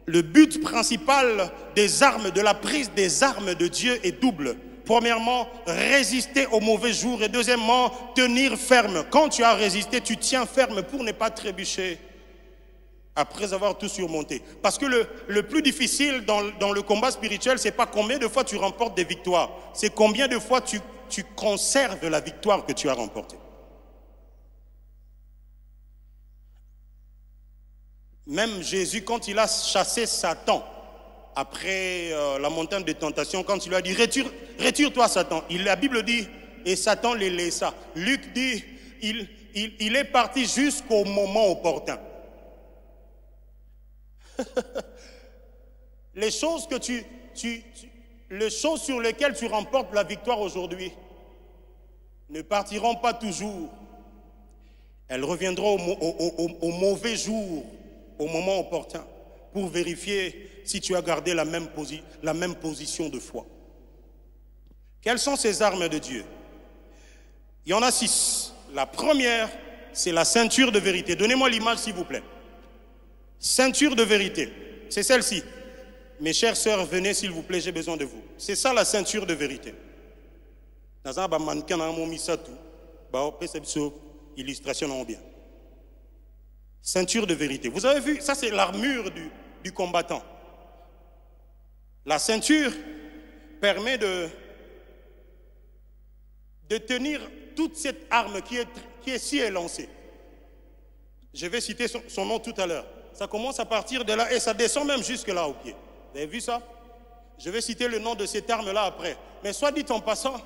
Le but principal des armes, de la prise des armes de Dieu est double. Premièrement, résister aux mauvais jours. Et deuxièmement, tenir ferme. Quand tu as résisté, tu tiens ferme pour ne pas trébucher après avoir tout surmonté. Parce que le plus difficile dans le combat spirituel, c'est pas combien de fois tu remportes des victoires. C'est combien de fois tu conserves la victoire que tu as remportée. Même Jésus, quand il a chassé Satan, après la montagne de tentation, quand il lui a dit « Retire-toi Satan », la Bible dit « Et Satan les laissa ». Luc dit « Il est parti jusqu'au moment opportun ». Les choses les choses sur lesquelles tu remportes la victoire aujourd'hui ne partiront pas toujours. Elles reviendront au mauvais jour, au moment opportun, pour vérifier si tu as gardé la même position de foi. Quelles sont ces armes de Dieu? Il y en a 6. La première, c'est la ceinture de vérité. Donnez-moi l'image, s'il vous plaît. Ceinture de vérité, c'est celle-ci. Mes chères sœurs, venez s'il vous plaît, j'ai besoin de vous. C'est ça la ceinture de vérité. Illustration bien. Ceinture de vérité. Vous avez vu, ça c'est l'armure du combattant. La ceinture permet de tenir toute cette arme qui est si élancée. Je vais citer son nom tout à l'heure. Ça commence à partir de là et ça descend même jusque là au pied. Vous avez vu ça? Je vais citer le nom de cette arme-là après. Mais soit dit en passant,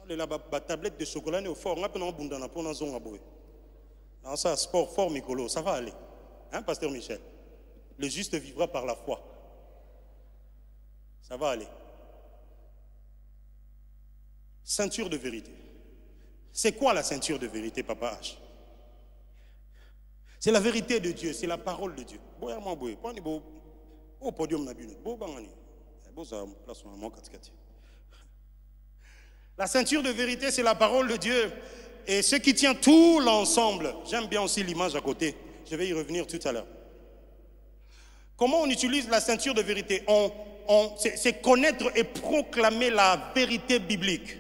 la tablette de chocolat est au fort. Ça, sport fort, Mikolo, ça va aller. Hein, Pasteur Michel? Le juste vivra par la foi. Ça va aller. Ceinture de vérité. C'est quoi la ceinture de vérité, Papa H? C'est la vérité de Dieu, c'est la parole de Dieu. La ceinture de vérité, c'est la parole de Dieu. Et ce qui tient tout l'ensemble, j'aime bien aussi l'image à côté, je vais y revenir tout à l'heure. Comment on utilise la ceinture de vérité? C'est connaître et proclamer la vérité biblique.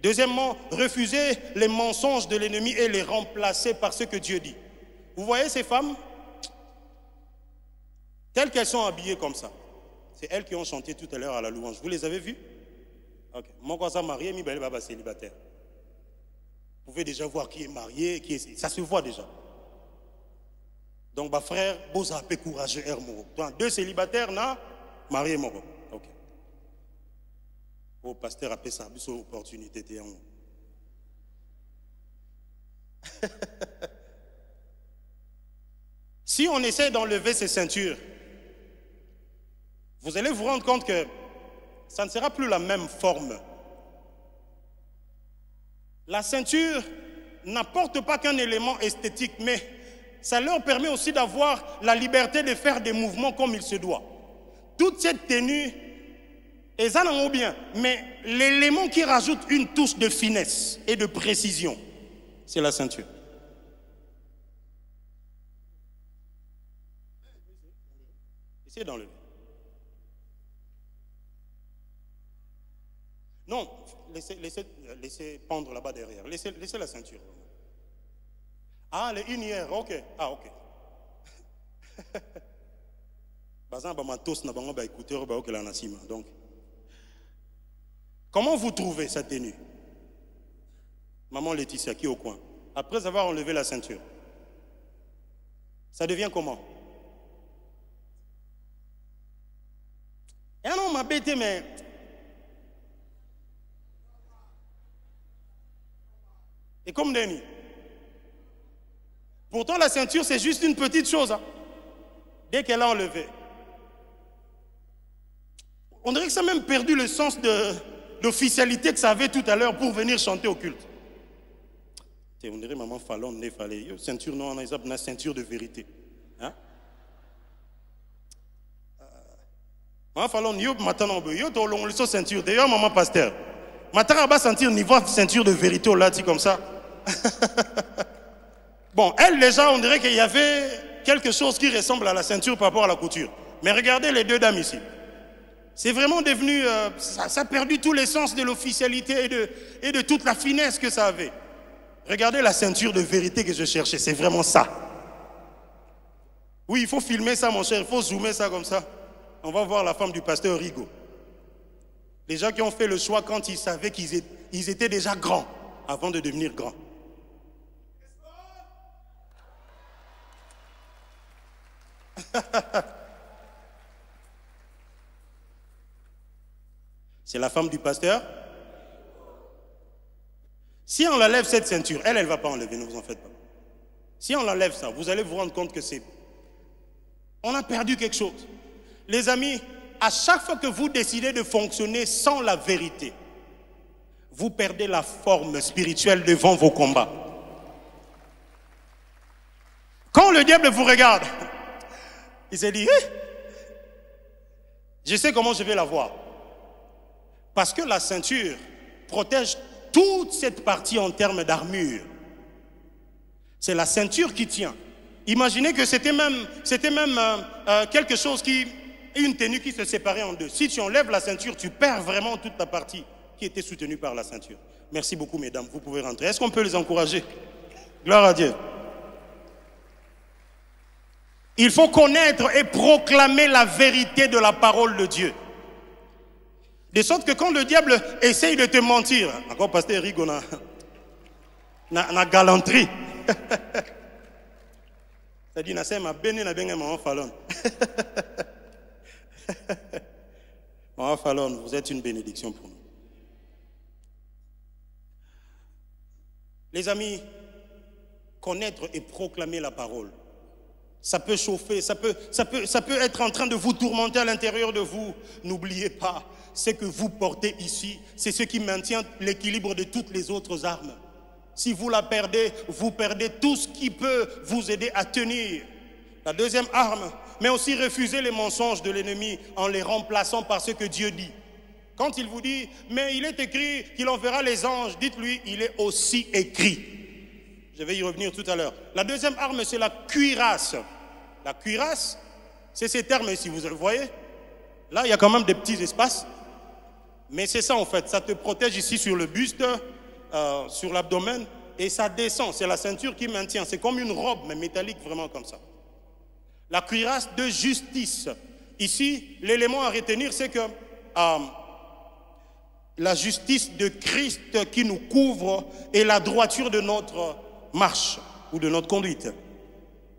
Deuxièmement, refuser les mensonges de l'ennemi et les remplacer par ce que Dieu dit. Vous voyez ces femmes? Telles qu'elles sont habillées comme ça. C'est elles qui ont chanté tout à l'heure à la louange. Vous les avez vues? Ok. Mon cousin marié, mi baba célibataire. Vous pouvez déjà voir qui est marié, ça se voit déjà. Donc, ma frère, vous avez courageux, donc, 2 célibataires, na, marié, moro. Ok. Oh, pasteur, après ça, une opportunité. Si on essaie d'enlever ces ceintures, vous allez vous rendre compte que ça ne sera plus la même forme. La ceinture n'apporte pas qu'un élément esthétique, mais ça leur permet aussi d'avoir la liberté de faire des mouvements comme il se doit. Toute cette tenue, ils en ont bien, mais l'élément qui rajoute une touche de finesse et de précision, c'est la ceinture. Essayez d'enlever. Non, laissez pendre là-bas derrière. Laissez la ceinture. Ah, les hier, ok. Ah, ok. Donc, comment vous trouvez sa tenue? Maman Laetitia, qui est au coin. Après avoir enlevé la ceinture, ça devient comment? Et non, m'a bêté, mais... Et comme Denis. Pourtant, la ceinture, c'est juste une petite chose. Hein. Dès qu'elle a enlevé. On dirait que ça a même perdu le sens d'officialité que ça avait tout à l'heure pour venir chanter au culte. On dirait maman Fallon, ne fallait. Ceinture, non, on a une ceinture de vérité. Hein? Maman Fallon, yo maintenant, yo t'as le ceinture. D'ailleurs, maman pasteur. Maintenant, on va sentir niveau ceinture de vérité là, comme ça. Bon, elle, déjà, on dirait qu'il y avait quelque chose qui ressemble à la ceinture par rapport à la couture. Mais regardez les deux dames ici. C'est vraiment devenu, ça a perdu tout l'essence de l'officialité et de toute la finesse que ça avait. Regardez la ceinture de vérité que je cherchais, c'est vraiment ça. Oui, il faut filmer ça, mon cher, il faut zoomer ça comme ça. On va voir la femme du pasteur Rigaud. Les gens qui ont fait le choix quand ils savaient qu'ils étaient déjà grands avant de devenir grands. C'est la femme du pasteur. Si on enlève cette ceinture, elle ne va pas enlever, ne vous en faites pas. Si on enlève ça, vous allez vous rendre compte que c'est... On a perdu quelque chose. Les amis, à chaque fois que vous décidez de fonctionner sans la vérité, vous perdez la forme spirituelle devant vos combats. Quand le diable vous regarde, il se dit, je sais comment je vais la voir. Parce que la ceinture protège toute cette partie en termes d'armure. C'est la ceinture qui tient. Imaginez que c'était même quelque chose une tenue qui se séparait en deux. Si tu enlèves la ceinture, tu perds vraiment toute la partie qui était soutenue par la ceinture. Merci beaucoup, mesdames. Vous pouvez rentrer. Est-ce qu'on peut les encourager? Gloire à Dieu. Il faut connaître et proclamer la vérité de la parole de Dieu. De sorte que quand le diable essaye de te mentir, encore pasteur Rigo na galanterie. Ça dit, ma béni na benga maman Fallon. Maman Fallon, vous êtes une bénédiction pour nous. Les amis, connaître et proclamer la parole. Ça peut chauffer, ça peut être en train de vous tourmenter à l'intérieur de vous. N'oubliez pas, ce que vous portez ici, c'est ce qui maintient l'équilibre de toutes les autres armes. Si vous la perdez, vous perdez tout ce qui peut vous aider à tenir. La deuxième arme, mais aussi refuser les mensonges de l'ennemi en les remplaçant par ce que Dieu dit. Quand il vous dit, mais il est écrit qu'il enverra les anges, dites-lui, il est aussi écrit. Je vais y revenir tout à l'heure. La deuxième arme, c'est la cuirasse. La cuirasse, c'est ces termes-ci, vous le voyez. Là, il y a quand même des petits espaces. Mais c'est ça en fait, ça te protège ici sur le buste, sur l'abdomen, et ça descend. C'est la ceinture qui maintient. C'est comme une robe, mais métallique, vraiment comme ça. La cuirasse de justice. Ici, l'élément à retenir, c'est que la justice de Christ qui nous couvre est la droiture de notre marche ou de notre conduite.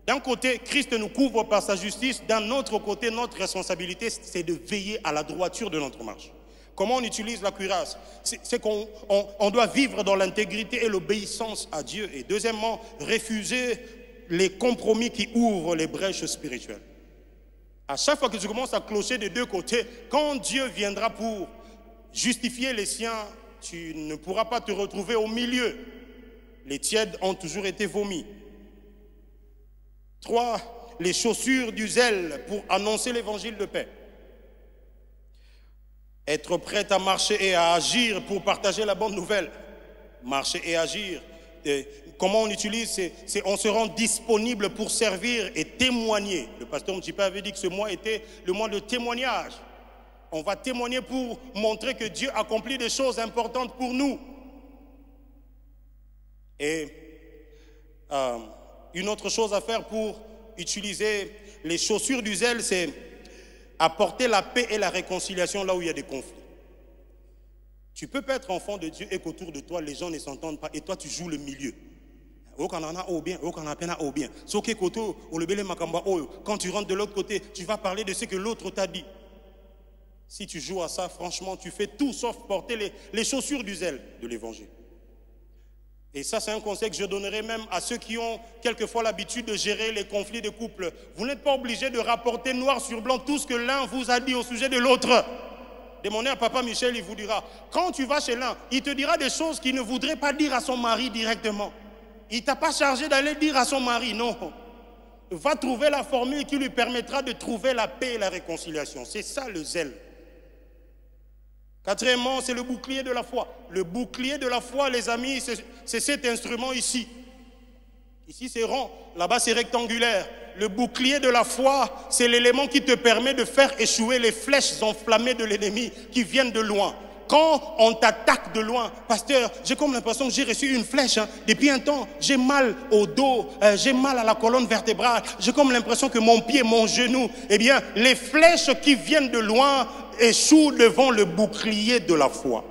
D'un côté, Christ nous couvre par sa justice. D'un autre côté, notre responsabilité, c'est de veiller à la droiture de notre marche. Comment on utilise la cuirasse? C'est qu'on doit vivre dans l'intégrité et l'obéissance à Dieu. Et deuxièmement, refuser les compromis qui ouvrent les brèches spirituelles. À chaque fois que tu commences à clocher des deux côtés, quand Dieu viendra pour justifier les siens, tu ne pourras pas te retrouver au milieu. Les tièdes ont toujours été vomis. 3. Les chaussures du zèle pour annoncer l'évangile de paix. Être prêt à marcher et à agir pour partager la bonne nouvelle. Marcher et agir. Et comment on utilise? On se rend disponible pour servir et témoigner. Le pasteur Mthipa avait dit que ce mois était le mois de témoignage. On va témoigner pour montrer que Dieu accomplit des choses importantes pour nous. Et une autre chose à faire pour utiliser les chaussures du zèle, c'est apporter la paix et la réconciliation là où il y a des conflits. Tu peux pas être enfant de Dieu et qu'autour de toi, les gens ne s'entendent pas et toi, tu joues le milieu. Quand tu rentres de l'autre côté, tu vas parler de ce que l'autre t'a dit. Si tu joues à ça, franchement, tu fais tout sauf porter les chaussures du zèle de l'évangile. Et ça, c'est un conseil que je donnerai même à ceux qui ont quelquefois l'habitude de gérer les conflits de couple. Vous n'êtes pas obligé de rapporter noir sur blanc tout ce que l'un vous a dit au sujet de l'autre. Demandez à papa Michel, il vous dira. Quand tu vas chez l'un, il te dira des choses qu'il ne voudrait pas dire à son mari directement. Il ne t'a pas chargé d'aller dire à son mari, non. Va trouver la formule qui lui permettra de trouver la paix et la réconciliation. C'est ça le zèle. Quatrièmement, c'est le bouclier de la foi. Le bouclier de la foi, les amis, c'est cet instrument ici. Ici, c'est rond. Là-bas, c'est rectangulaire. le bouclier de la foi, c'est l'élément qui te permet de faire échouer les flèches enflammées de l'ennemi qui viennent de loin. Quand on t'attaque de loin, pasteur, j'ai comme l'impression que j'ai reçu une flèche. Depuis un temps, j'ai mal au dos, j'ai mal à la colonne vertébrale. J'ai comme l'impression que mon pied, mon genou, eh bien, les flèches qui viennent de loin échouent devant le bouclier de la foi.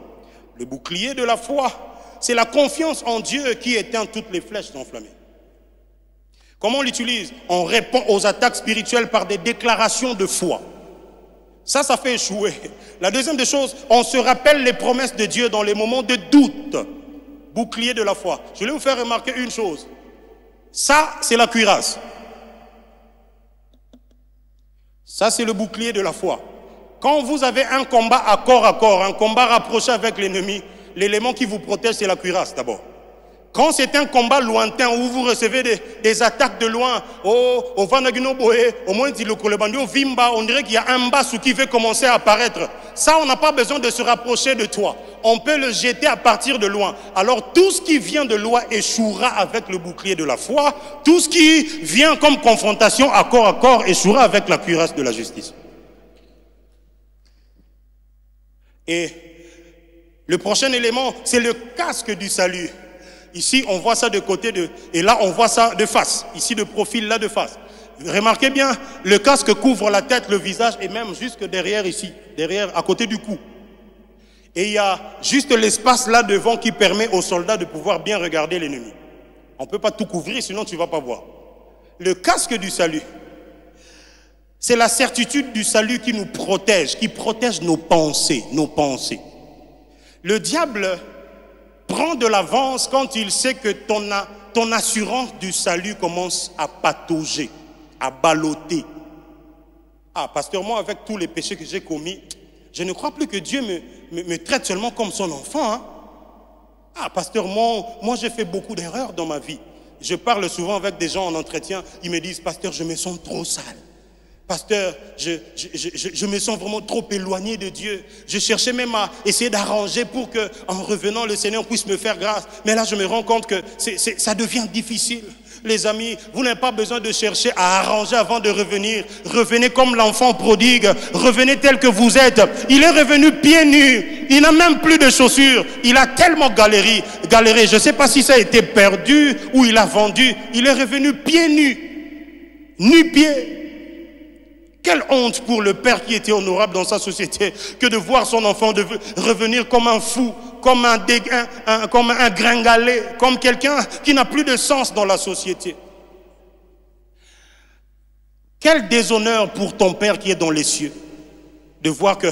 Le bouclier de la foi, c'est la confiance en Dieu qui éteint toutes les flèches enflammées. Comment on l'utilise? On répond aux attaques spirituelles par des déclarations de foi. Ça fait échouer. La deuxième des choses, on se rappelle les promesses de Dieu dans les moments de doute. Bouclier de la foi. Je vais vous faire remarquer une chose. Ça, c'est la cuirasse. Ça, c'est le bouclier de la foi. Quand vous avez un combat à corps, un combat rapproché avec l'ennemi, l'élément qui vous protège, c'est la cuirasse d'abord. Quand c'est un combat lointain où vous recevez des attaques de loin, on dirait qu'il y a un bassou qui veut commencer à apparaître. Ça, on n'a pas besoin de se rapprocher de toi. On peut le jeter à partir de loin. Alors tout ce qui vient de loin échouera avec le bouclier de la foi. Tout ce qui vient comme confrontation à corps échouera avec la cuirasse de la justice. Et le prochain élément, c'est le casque du salut. Ici, on voit ça de côté et là, on voit ça de face. Ici, de profil, là, de face. Remarquez bien, le casque couvre la tête, le visage et même jusque derrière ici, derrière, à côté du cou. Et il y a juste l'espace là devant qui permet aux soldats de pouvoir bien regarder l'ennemi. On ne peut pas tout couvrir, sinon tu ne vas pas voir. Le casque du salut, c'est la certitude du salut qui nous protège, qui protège nos pensées, Le diable prend de l'avance quand il sait que ton assurance du salut commence à patauger, à balloter. Ah, pasteur, moi, avec tous les péchés que j'ai commis, je ne crois plus que Dieu me traite seulement comme son enfant. Hein? Ah, pasteur, moi j'ai fait beaucoup d'erreurs dans ma vie. Je parle souvent avec des gens en entretien, ils me disent, pasteur, je me sens trop sale. Pasteur, je me sens vraiment trop éloigné de Dieu. Je cherchais même à essayer d'arranger pour que, en revenant, le Seigneur puisse me faire grâce. Mais là, je me rends compte que ça devient difficile. Les amis, vous n'avez pas besoin de chercher à arranger avant de revenir. Revenez comme l'enfant prodigue. Revenez tel que vous êtes. Il est revenu pieds nus. Il n'a même plus de chaussures. Il a tellement galéré. Je ne sais pas si ça a été perdu ou il a vendu. Il est revenu pieds nus. Nu-pieds. Quelle honte pour le père qui était honorable dans sa société que de voir son enfant revenir comme un fou, comme un gringalet, comme quelqu'un qui n'a plus de sens dans la société. Quel déshonneur pour ton père qui est dans les cieux de voir que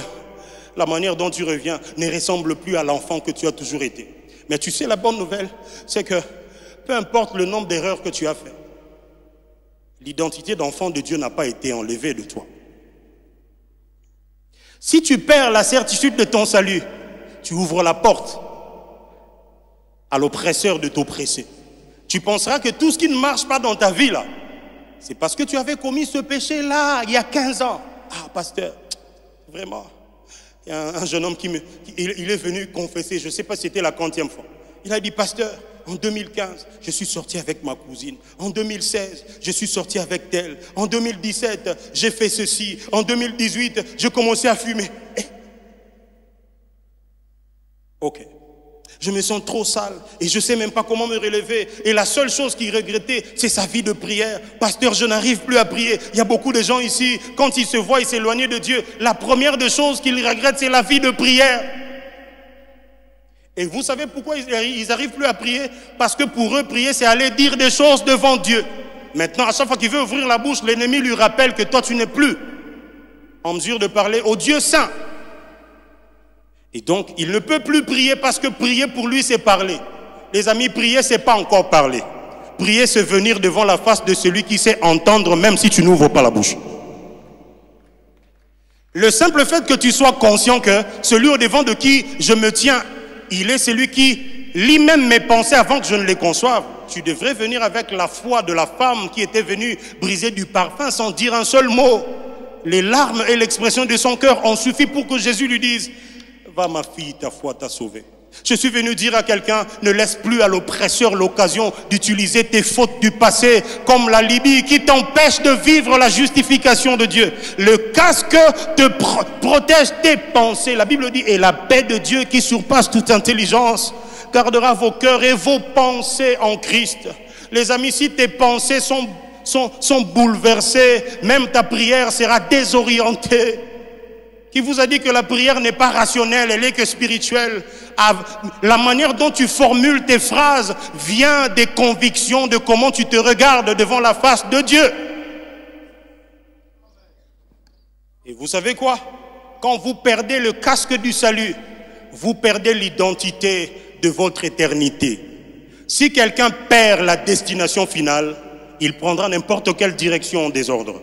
la manière dont tu reviens ne ressemble plus à l'enfant que tu as toujours été. Mais tu sais, la bonne nouvelle, c'est que peu importe le nombre d'erreurs que tu as fait, l'identité d'enfant de Dieu n'a pas été enlevée de toi. Si tu perds la certitude de ton salut, tu ouvres la porte à l'oppresseur de t'oppresser. Tu penseras que tout ce qui ne marche pas dans ta vie, là, c'est parce que tu avais commis ce péché-là, il y a 15 ans. Ah, pasteur, vraiment. Il y a un jeune homme il est venu confesser, je ne sais pas si c'était la 40e fois. Il a dit, pasteur, en 2015, je suis sorti avec ma cousine. En 2016, je suis sorti avec elle. En 2017, j'ai fait ceci. En 2018, j'ai commencé à fumer. Ok. Je me sens trop sale et je ne sais même pas comment me relever. Et la seule chose qu'il regrettait, c'est sa vie de prière. Pasteur, je n'arrive plus à prier. Il y a beaucoup de gens ici, quand ils se voient s'éloigner de Dieu, la première des choses qu'ils regrettent, c'est la vie de prière. Et vous savez pourquoi ils n'arrivent plus à prier? Parce que pour eux, prier, c'est aller dire des choses devant Dieu. Maintenant, à chaque fois qu'il veut ouvrir la bouche, l'ennemi lui rappelle que toi, tu n'es plus en mesure de parler au Dieu saint. Et donc, il ne peut plus prier parce que prier pour lui, c'est parler. Les amis, prier, c'est pas encore parler. Prier, c'est venir devant la face de celui qui sait entendre, même si tu n'ouvres pas la bouche. Le simple fait que tu sois conscient que celui au devant de qui je me tiens, il est celui qui lit même mes pensées avant que je ne les conçoive. Tu devrais venir avec la foi de la femme qui était venue briser du parfum sans dire un seul mot. Les larmes et l'expression de son cœur ont suffi pour que Jésus lui dise « Va ma fille, ta foi t'a sauvée. » Je suis venu dire à quelqu'un, ne laisse plus à l'oppresseur l'occasion d'utiliser tes fautes du passé comme l'alibi qui t'empêche de vivre la justification de Dieu. Le casque te protège tes pensées. La Bible dit, et la paix de Dieu qui surpasse toute intelligence gardera vos cœurs et vos pensées en Christ. Les amis, si tes pensées sont bouleversées, même ta prière sera désorientée. Qui vous a dit que la prière n'est pas rationnelle, elle est que spirituelle? La manière dont tu formules tes phrases vient des convictions de comment tu te regardes devant la face de Dieu. Et vous savez quoi? Quand vous perdez le casque du salut, vous perdez l'identité de votre éternité. Si quelqu'un perd la destination finale, il prendra n'importe quelle direction en désordre.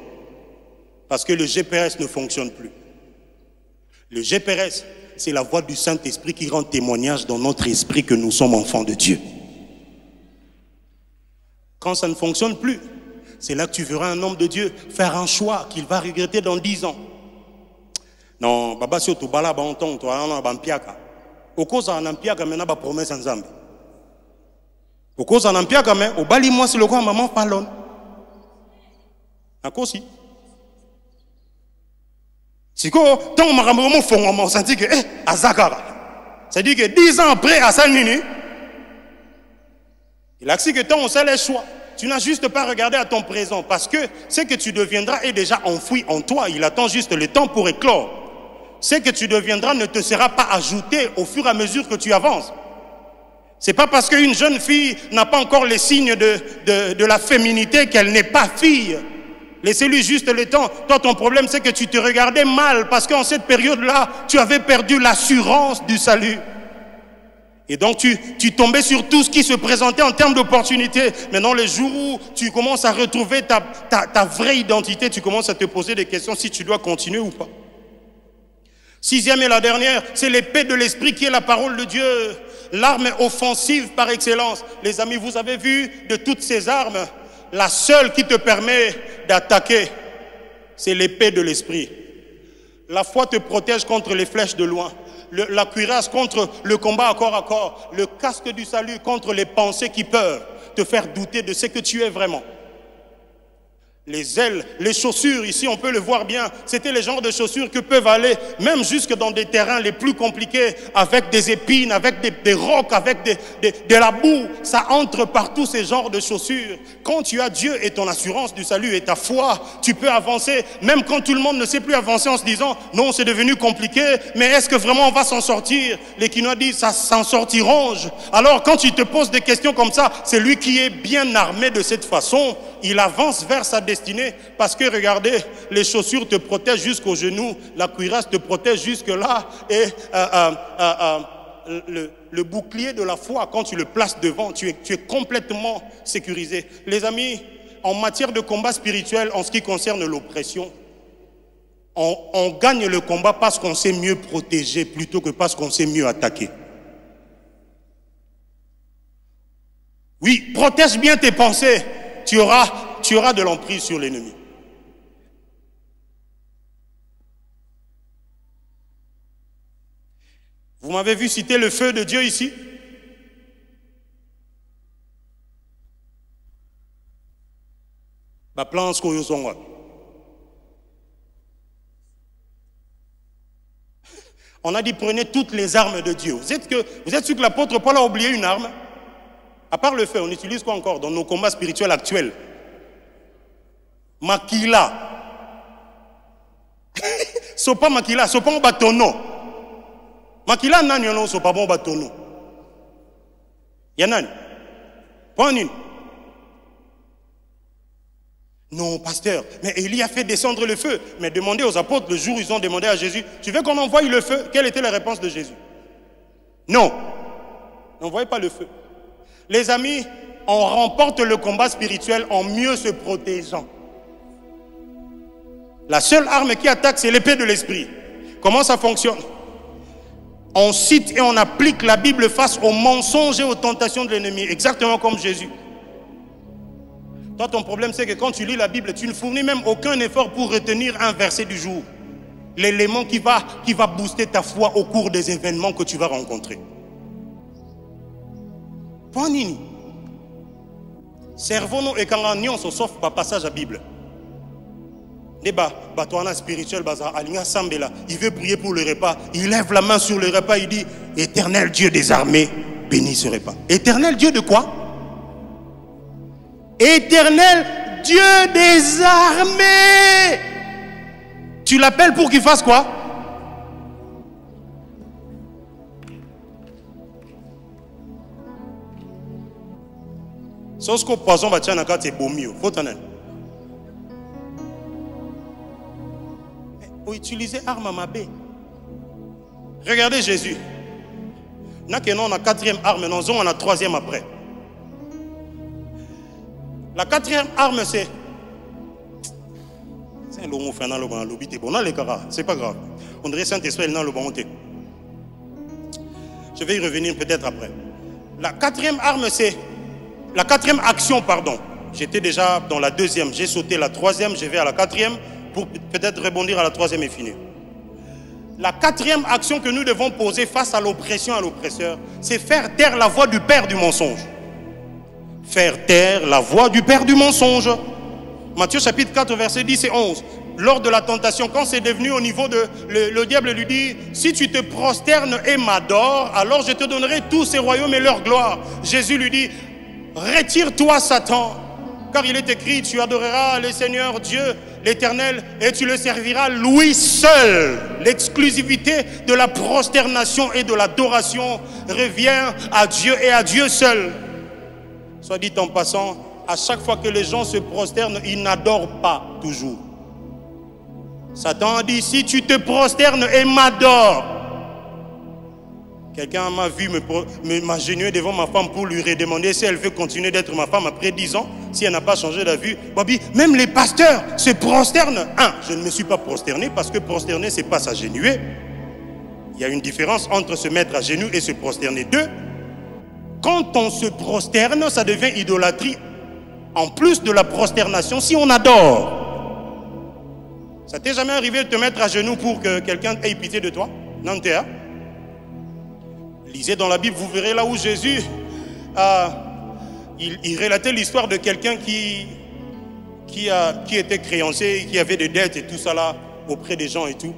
Parce que le GPS ne fonctionne plus. Le GPS, c'est la voix du Saint-Esprit qui rend témoignage dans notre esprit que nous sommes enfants de Dieu. Quand ça ne fonctionne plus, c'est là que tu verras un homme de Dieu faire un choix qu'il va regretter dans 10 ans. Non, baba si tu bala ba onton to ana ba mpiaka. Okoza na mpiaka mena ba promesse nzambe. Okoza na mpiaka me obali moi c'est le quoi maman palon. Akosi. Si quand on m'a ramené on senti que azakara. C'est-à-dire que 10 ans après à Sanini, il a dit que tant on sait les choix. Tu n'as juste pas regardé à ton présent parce que ce que tu deviendras est déjà enfoui en toi. Il attend juste le temps pour éclore. Ce que tu deviendras ne te sera pas ajouté au fur et à mesure que tu avances. C'est pas parce qu'une jeune fille n'a pas encore les signes de la féminité qu'elle n'est pas fille. Laissez-lui juste le temps. Toi, ton problème, c'est que tu te regardais mal parce qu'en cette période-là, tu avais perdu l'assurance du salut. Et donc, tu tombais sur tout ce qui se présentait en termes d'opportunités. Maintenant, le jour où tu commences à retrouver ta vraie identité, tu commences à te poser des questions si tu dois continuer ou pas. 6e et la dernière, c'est l'épée de l'esprit qui est la parole de Dieu. L'arme offensive par excellence. Les amis, vous avez vu de toutes ces armes, la seule qui te permet d'attaquer, c'est l'épée de l'esprit. La foi te protège contre les flèches de loin. La cuirasse contre le combat à corps. Le casque du salut contre les pensées qui peuvent te faire douter de ce que tu es vraiment. Les ailes, les chaussures, ici on peut le voir bien, c'était les genres de chaussures que peuvent aller même jusque dans des terrains les plus compliqués, avec des épines, avec des rocs, avec de la boue. Ça entre par tous ces genres de chaussures. Quand tu as Dieu et ton assurance du salut et ta foi, tu peux avancer, même quand tout le monde ne sait plus avancer en se disant non, c'est devenu compliqué, mais est-ce que vraiment on va s'en sortir? Les Quinois disent ça s'en sortiront. Alors quand tu te poses des questions comme ça, c'est lui qui est bien armé de cette façon, il avance vers sa destinée parce que regardez, les chaussures te protègent jusqu'aux genoux, la cuirasse te protège jusque là et le bouclier de la foi, quand tu le places devant, tu es complètement sécurisé. Les amis, en matière de combat spirituel, en ce qui concerne l'oppression, on gagne le combat parce qu'on sait mieux protéger plutôt que parce qu'on sait mieux attaquer. Oui, protège bien tes pensées. Tu auras de l'emprise sur l'ennemi. Vous m'avez vu citer le feu de Dieu ici? On a dit prenez toutes les armes de Dieu. Vous êtes sûr que l'apôtre Paul a oublié une arme? À part le feu, on utilise quoi encore dans nos combats spirituels actuels? Makila. Sopa makila, sopa un bâtonneau. Makila nani non sopa bon bâtonneau. Yanani. Pas une. Non, pasteur, mais Élie a fait descendre le feu. Mais demandez aux apôtres le jour où ils ont demandé à Jésus, tu veux qu'on envoie le feu? Quelle était la réponse de Jésus? Non. N'envoyez pas le feu. Les amis, on remporte le combat spirituel en mieux se protégeant. La seule arme qui attaque, c'est l'épée de l'esprit. Comment ça fonctionne? On cite et on applique la Bible face aux mensonges et aux tentations de l'ennemi, exactement comme Jésus. Toi, ton problème, c'est que quand tu lis la Bible, tu ne fournis même aucun effort pour retenir un verset du jour. L'élément qui va booster ta foi au cours des événements que tu vas rencontrer. Panini. Cerveau nous et quand on sauf pas passage à Bible. Débat, batoana spirituel, bazar, alinga sambela. Il veut prier pour le repas. Il lève la main sur le repas. Il dit, Éternel Dieu des armées, bénis ce repas. Éternel Dieu de quoi? Éternel Dieu des armées. Tu l'appelles pour qu'il fasse quoi? Sauf qu'au poison va tirer c'est beau mieux. Faut t'en aller. Pour utiliser arme à ma baie. Regardez Jésus. N'a que non, on a quatrième arme, non, on a troisième après. La quatrième arme, c'est. C'est un lomo fait dans le bon lobby, bon, dans les caras, c'est pas grave. On dirait Saint-Esprit dans le bon thé. Je vais y revenir peut-être après. La quatrième arme, c'est. La quatrième action, pardon. J'étais déjà dans la deuxième, j'ai sauté la troisième, je vais à la quatrième pour peut-être rebondir à la troisième et finir. La quatrième action que nous devons poser face à l'oppression et à l'oppresseur, c'est faire taire la voix du père du mensonge. Faire taire la voix du père du mensonge. Matthieu chapitre 4, versets 10 et 11. Lors de la tentation, quand c'est devenu au niveau de... Le diable lui dit, si tu te prosternes et m'adores, alors je te donnerai tous ces royaumes et leur gloire. Jésus lui dit, retire-toi Satan, car il est écrit, tu adoreras le Seigneur Dieu, l'Éternel, et tu le serviras lui seul. L'exclusivité de la prosternation et de l'adoration revient à Dieu et à Dieu seul. Soit dit en passant, à chaque fois que les gens se prosternent, ils n'adorent pas toujours. Satan a dit, si tu te prosternes et m'adores. Quelqu'un m'a vu m'agenouiller devant ma femme pour lui redemander si elle veut continuer d'être ma femme après 10 ans, si elle n'a pas changé d'avis. Bobby, même les pasteurs se prosternent. Je ne me suis pas prosterné parce que prosterner, c'est pas s'agenouiller. Il y a une différence entre se mettre à genoux et se prosterner. 2, quand on se prosterne, ça devient idolâtrie. En plus de la prosternation, si on adore. Ça t'est jamais arrivé de te mettre à genoux pour que quelqu'un ait pitié de toi? Non, t'es lisez dans la Bible, vous verrez là où Jésus il relatait l'histoire de quelqu'un qui était créancier, qui avait des dettes et tout ça là auprès des gens et tout.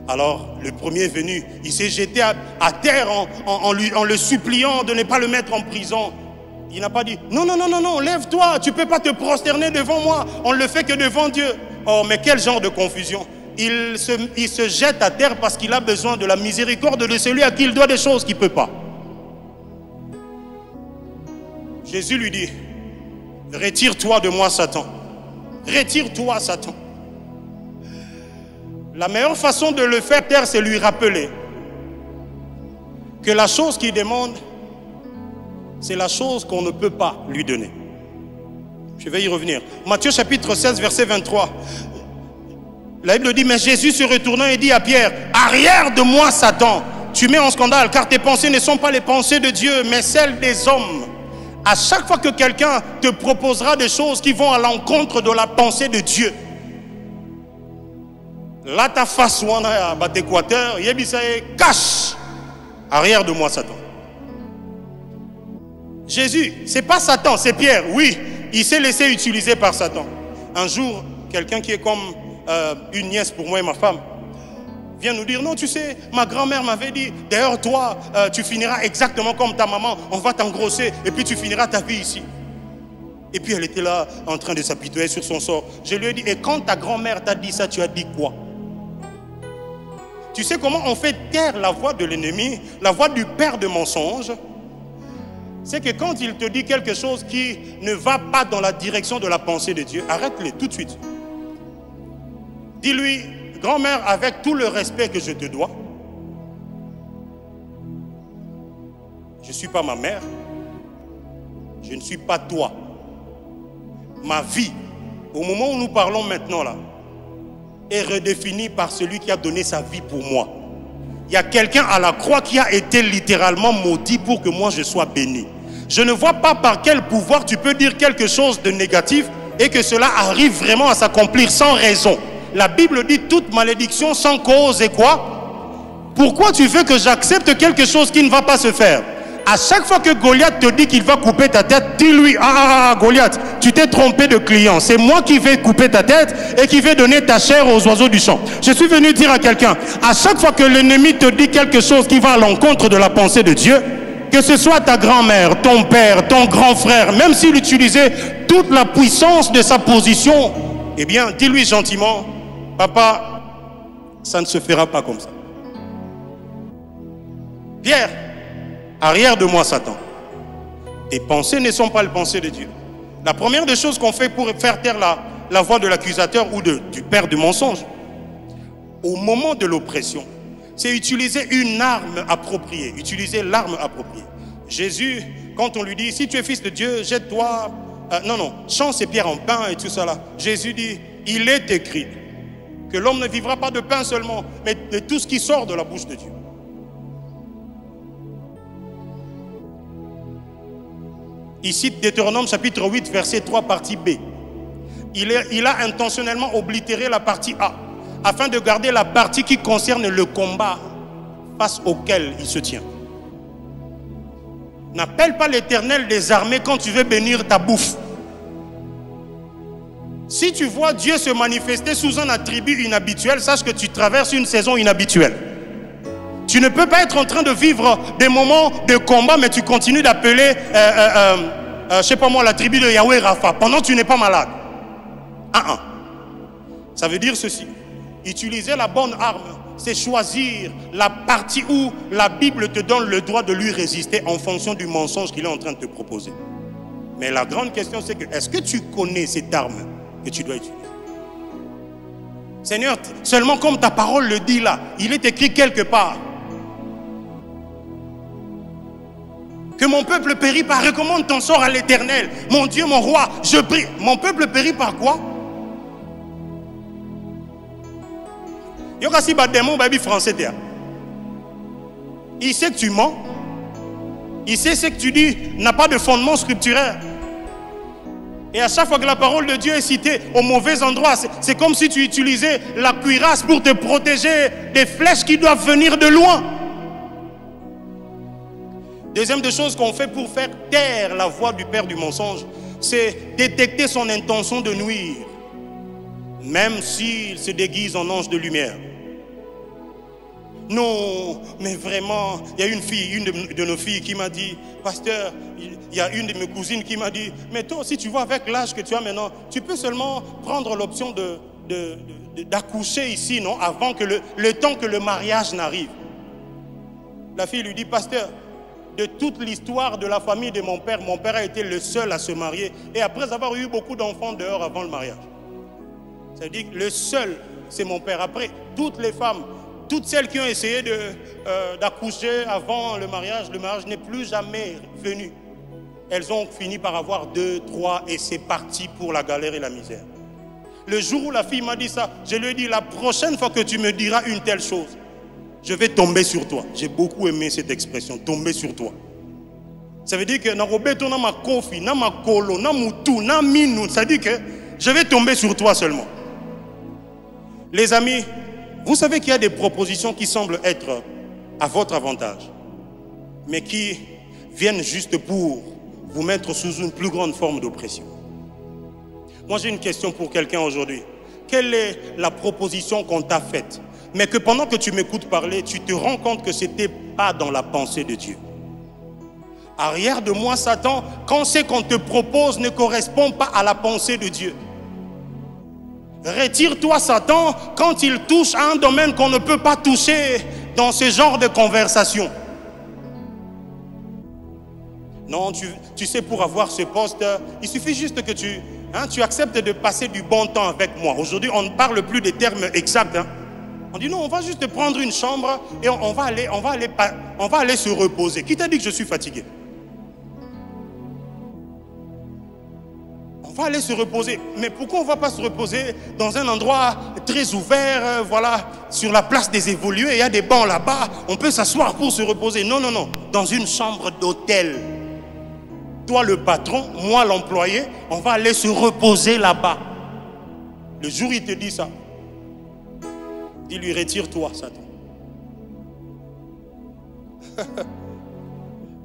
Alors le premier venu, il s'est jeté à terre en le suppliant de ne pas le mettre en prison. Il n'a pas dit non, lève-toi, tu ne peux pas te prosterner devant moi, on ne le fait que devant Dieu. Oh, mais quel genre de confusion! Il se jette à terre parce qu'il a besoin de la miséricorde de celui à qui il doit des choses qu'il ne peut pas. Jésus lui dit, retire-toi de moi Satan. Retire-toi Satan. La meilleure façon de le faire taire, c'est lui rappeler que la chose qu'il demande, c'est la chose qu'on ne peut pas lui donner. Je vais y revenir. Matthieu chapitre 16, verset 23. La Bible dit, mais Jésus se retournant et dit à Pierre, arrière de moi Satan, tu mets en scandale, car tes pensées ne sont pas les pensées de Dieu, mais celles des hommes. À chaque fois que quelqu'un te proposera des choses qui vont à l'encontre de la pensée de Dieu, là ta face ou à l'équateur, cache, arrière de moi Satan. Jésus, c'est pas Satan, c'est Pierre, oui, il s'est laissé utiliser par Satan. Un jour, quelqu'un qui est comme une nièce pour moi et ma femme vient nous dire, non tu sais, ma grand-mère m'avait dit, d'ailleurs toi tu finiras exactement comme ta maman, on va t'engrosser et puis tu finiras ta vie ici. Et puis elle était là en train de s'apitoyer sur son sort. Je lui ai dit, et quand ta grand-mère t'a dit ça, tu as dit quoi? Tu sais comment on fait taire la voix de l'ennemi, la voix du père de mensonge? C'est que quand il te dit quelque chose qui ne va pas dans la direction de la pensée de Dieu, arrête-le tout de suite. Dis-lui, grand-mère, avec tout le respect que je te dois, je ne suis pas ma mère, je ne suis pas toi. Ma vie, au moment où nous parlons maintenant là, est redéfinie par celui qui a donné sa vie pour moi. Il y a quelqu'un à la croix qui a été littéralement maudit pour que moi je sois béni. Je ne vois pas par quel pouvoir tu peux dire quelque chose de négatif et que cela arrive vraiment à s'accomplir sans raison. La Bible dit toute malédiction sans cause et quoi? Pourquoi tu veux que j'accepte quelque chose qui ne va pas se faire? à chaque fois que Goliath te dit qu'il va couper ta tête, dis-lui, Goliath, tu t'es trompé de client. C'est moi qui vais couper ta tête et qui vais donner ta chair aux oiseaux du champ. Je suis venu dire à quelqu'un, à chaque fois que l'ennemi te dit quelque chose qui va à l'encontre de la pensée de Dieu, que ce soit ta grand-mère, ton père, ton grand frère, même s'il utilisait toute la puissance de sa position, eh bien, dis-lui gentiment, papa, ça ne se fera pas comme ça. Pierre, arrière de moi, Satan. Tes pensées ne sont pas les pensées de Dieu. La première des choses qu'on fait pour faire taire la voix de l'accusateur ou du père du mensonge, au moment de l'oppression, c'est utiliser une arme appropriée. Utiliser l'arme appropriée. Jésus, quand on lui dit, si tu es fils de Dieu, jette-toi. Change ces pierres en pain et tout ça là. Jésus dit, il est écrit que l'homme ne vivra pas de pain seulement, mais de tout ce qui sort de la bouche de Dieu. Il cite Deutéronome chapitre 8, verset 3, partie B. Il a intentionnellement oblitéré la partie A, afin de garder la partie qui concerne le combat face auquel il se tient. N'appelle pas l'Éternel des armées quand tu veux bénir ta bouffe. Si tu vois Dieu se manifester sous un attribut inhabituel, sache que tu traverses une saison inhabituelle. Tu ne peux pas être en train de vivre des moments de combat, mais tu continues d'appeler, je sais pas moi, la tribu de Yahweh Rapha, pendant que tu n'es pas malade. Ça veut dire ceci. Utiliser la bonne arme, c'est choisir la partie où la Bible te donne le droit de lui résister en fonction du mensonge qu'il est en train de te proposer. Mais la grande question, c'est que, est-ce que tu connais cette arme que tu dois utiliser? Seigneur, seulement comme ta parole le dit là, il est écrit quelque part que mon peuple périt par, recommande ton sort à l'Éternel. Mon Dieu, mon roi, je prie. Mon peuple périt par quoi? Yokasi ba démon baby français t'es. Il sait que tu mens. Il sait ce que tu dis n'a pas de fondement scripturaire. Et à chaque fois que la parole de Dieu est citée au mauvais endroit, c'est comme si tu utilisais la cuirasse pour te protéger des flèches qui doivent venir de loin. Deuxième des choses qu'on fait pour faire taire la voix du père du mensonge, c'est détecter son intention de nuire, même s'il se déguise en ange de lumière. Non, mais vraiment, il y a une fille, une de nos filles qui m'a dit, pasteur, il y a une de mes cousines qui m'a dit, mais toi aussi tu vois avec l'âge que tu as maintenant, tu peux seulement prendre l'option d'accoucher ici, non, avant que le temps que le mariage n'arrive. La fille lui dit, pasteur, de toute l'histoire de la famille de mon père a été le seul à se marier. Et après avoir eu beaucoup d'enfants dehors avant le mariage. C'est-à-dire que le seul, c'est mon père. Après, toutes les femmes, toutes celles qui ont essayé d'accoucher avant le mariage n'est plus jamais venu. Elles ont fini par avoir 2, 3 et c'est parti pour la galère et la misère. Le jour où la fille m'a dit ça, je lui ai dit, la prochaine fois que tu me diras une telle chose, je vais tomber sur toi. J'ai beaucoup aimé cette expression, tomber sur toi. Ça veut dire que ça veut dire que je vais tomber sur toi seulement. Les amis, vous savez qu'il y a des propositions qui semblent être à votre avantage, mais qui viennent juste pour vous mettre sous une plus grande forme d'oppression. Moi, j'ai une question pour quelqu'un aujourd'hui. Quelle est la proposition qu'on t'a faite, mais que pendant que tu m'écoutes parler, tu te rends compte que ce n'était pas dans la pensée de Dieu? Arrière de moi, Satan, quand ce qu'on te propose ne correspond pas à la pensée de Dieu. Retire-toi, Satan, quand il touche à un domaine qu'on ne peut pas toucher dans ce genre de conversation. Non, tu sais, pour avoir ce poste, il suffit juste que tu acceptes de passer du bon temps avec moi. Aujourd'hui, on ne parle plus des termes exacts. On dit non, on va juste prendre une chambre et on va aller se reposer. Qui t'a dit que je suis fatigué? On va aller se reposer. Mais pourquoi on ne va pas se reposer dans un endroit très ouvert, voilà, sur la place des évolués, il y a des bancs là-bas, on peut s'asseoir pour se reposer. Non, non, non, dans une chambre d'hôtel. Toi le patron, moi l'employé, on va aller se reposer là-bas. Le jour où il te dit ça, dis-lui, retire-toi, Satan.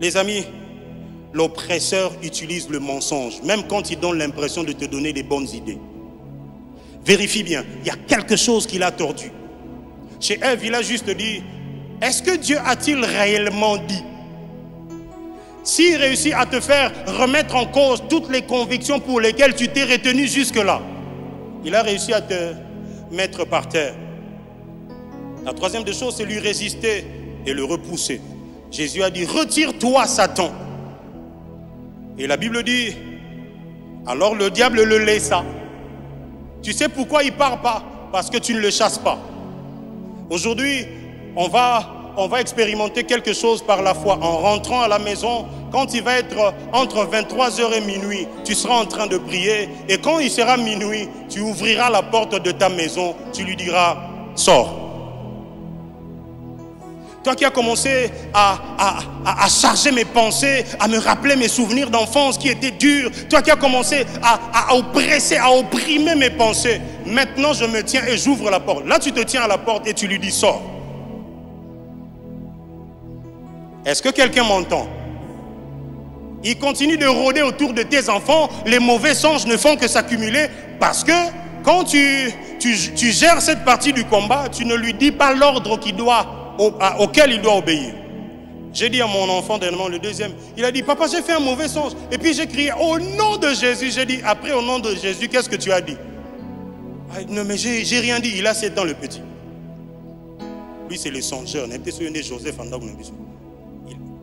Les amis, l'oppresseur utilise le mensonge, même quand il donne l'impression de te donner des bonnes idées. Vérifie bien, il y a quelque chose qu'il a tordu. Chez Ève, il a juste dit, est-ce que Dieu a-t-il réellement dit? S'il réussit à te faire remettre en cause toutes les convictions pour lesquelles tu t'es retenu jusque-là, il a réussi à te mettre par terre. La troisième des choses, c'est lui résister et le repousser. Jésus a dit, retire-toi Satan. Et la Bible dit, alors le diable le laissa. Tu sais pourquoi il ne part pas? Parce que tu ne le chasses pas. Aujourd'hui, on va expérimenter quelque chose par la foi. En rentrant à la maison, quand il va être entre 23h et minuit, tu seras en train de prier. Et quand il sera minuit, tu ouvriras la porte de ta maison, tu lui diras, sors. Toi qui as commencé à charger mes pensées, à me rappeler mes souvenirs d'enfance qui étaient durs, toi qui as commencé à oppresser, à opprimer mes pensées, maintenant je me tiens et j'ouvre la porte. Là tu te tiens à la porte et tu lui dis, sors. Est-ce que quelqu'un m'entend? Il continue de rôder autour de tes enfants, les mauvais songes ne font que s'accumuler parce que quand tu gères cette partie du combat, tu ne lui dis pas l'ordre auquel il doit obéir. J'ai dit à mon enfant dernièrement, le deuxième, il a dit, papa j'ai fait un mauvais songe. Et puis j'ai crié, au nom de Jésus. J'ai dit, après au nom de Jésus, qu'est-ce que tu as dit? Ah, non mais j'ai rien dit, il a 7 ans le petit. Lui c'est le songeur, Joseph.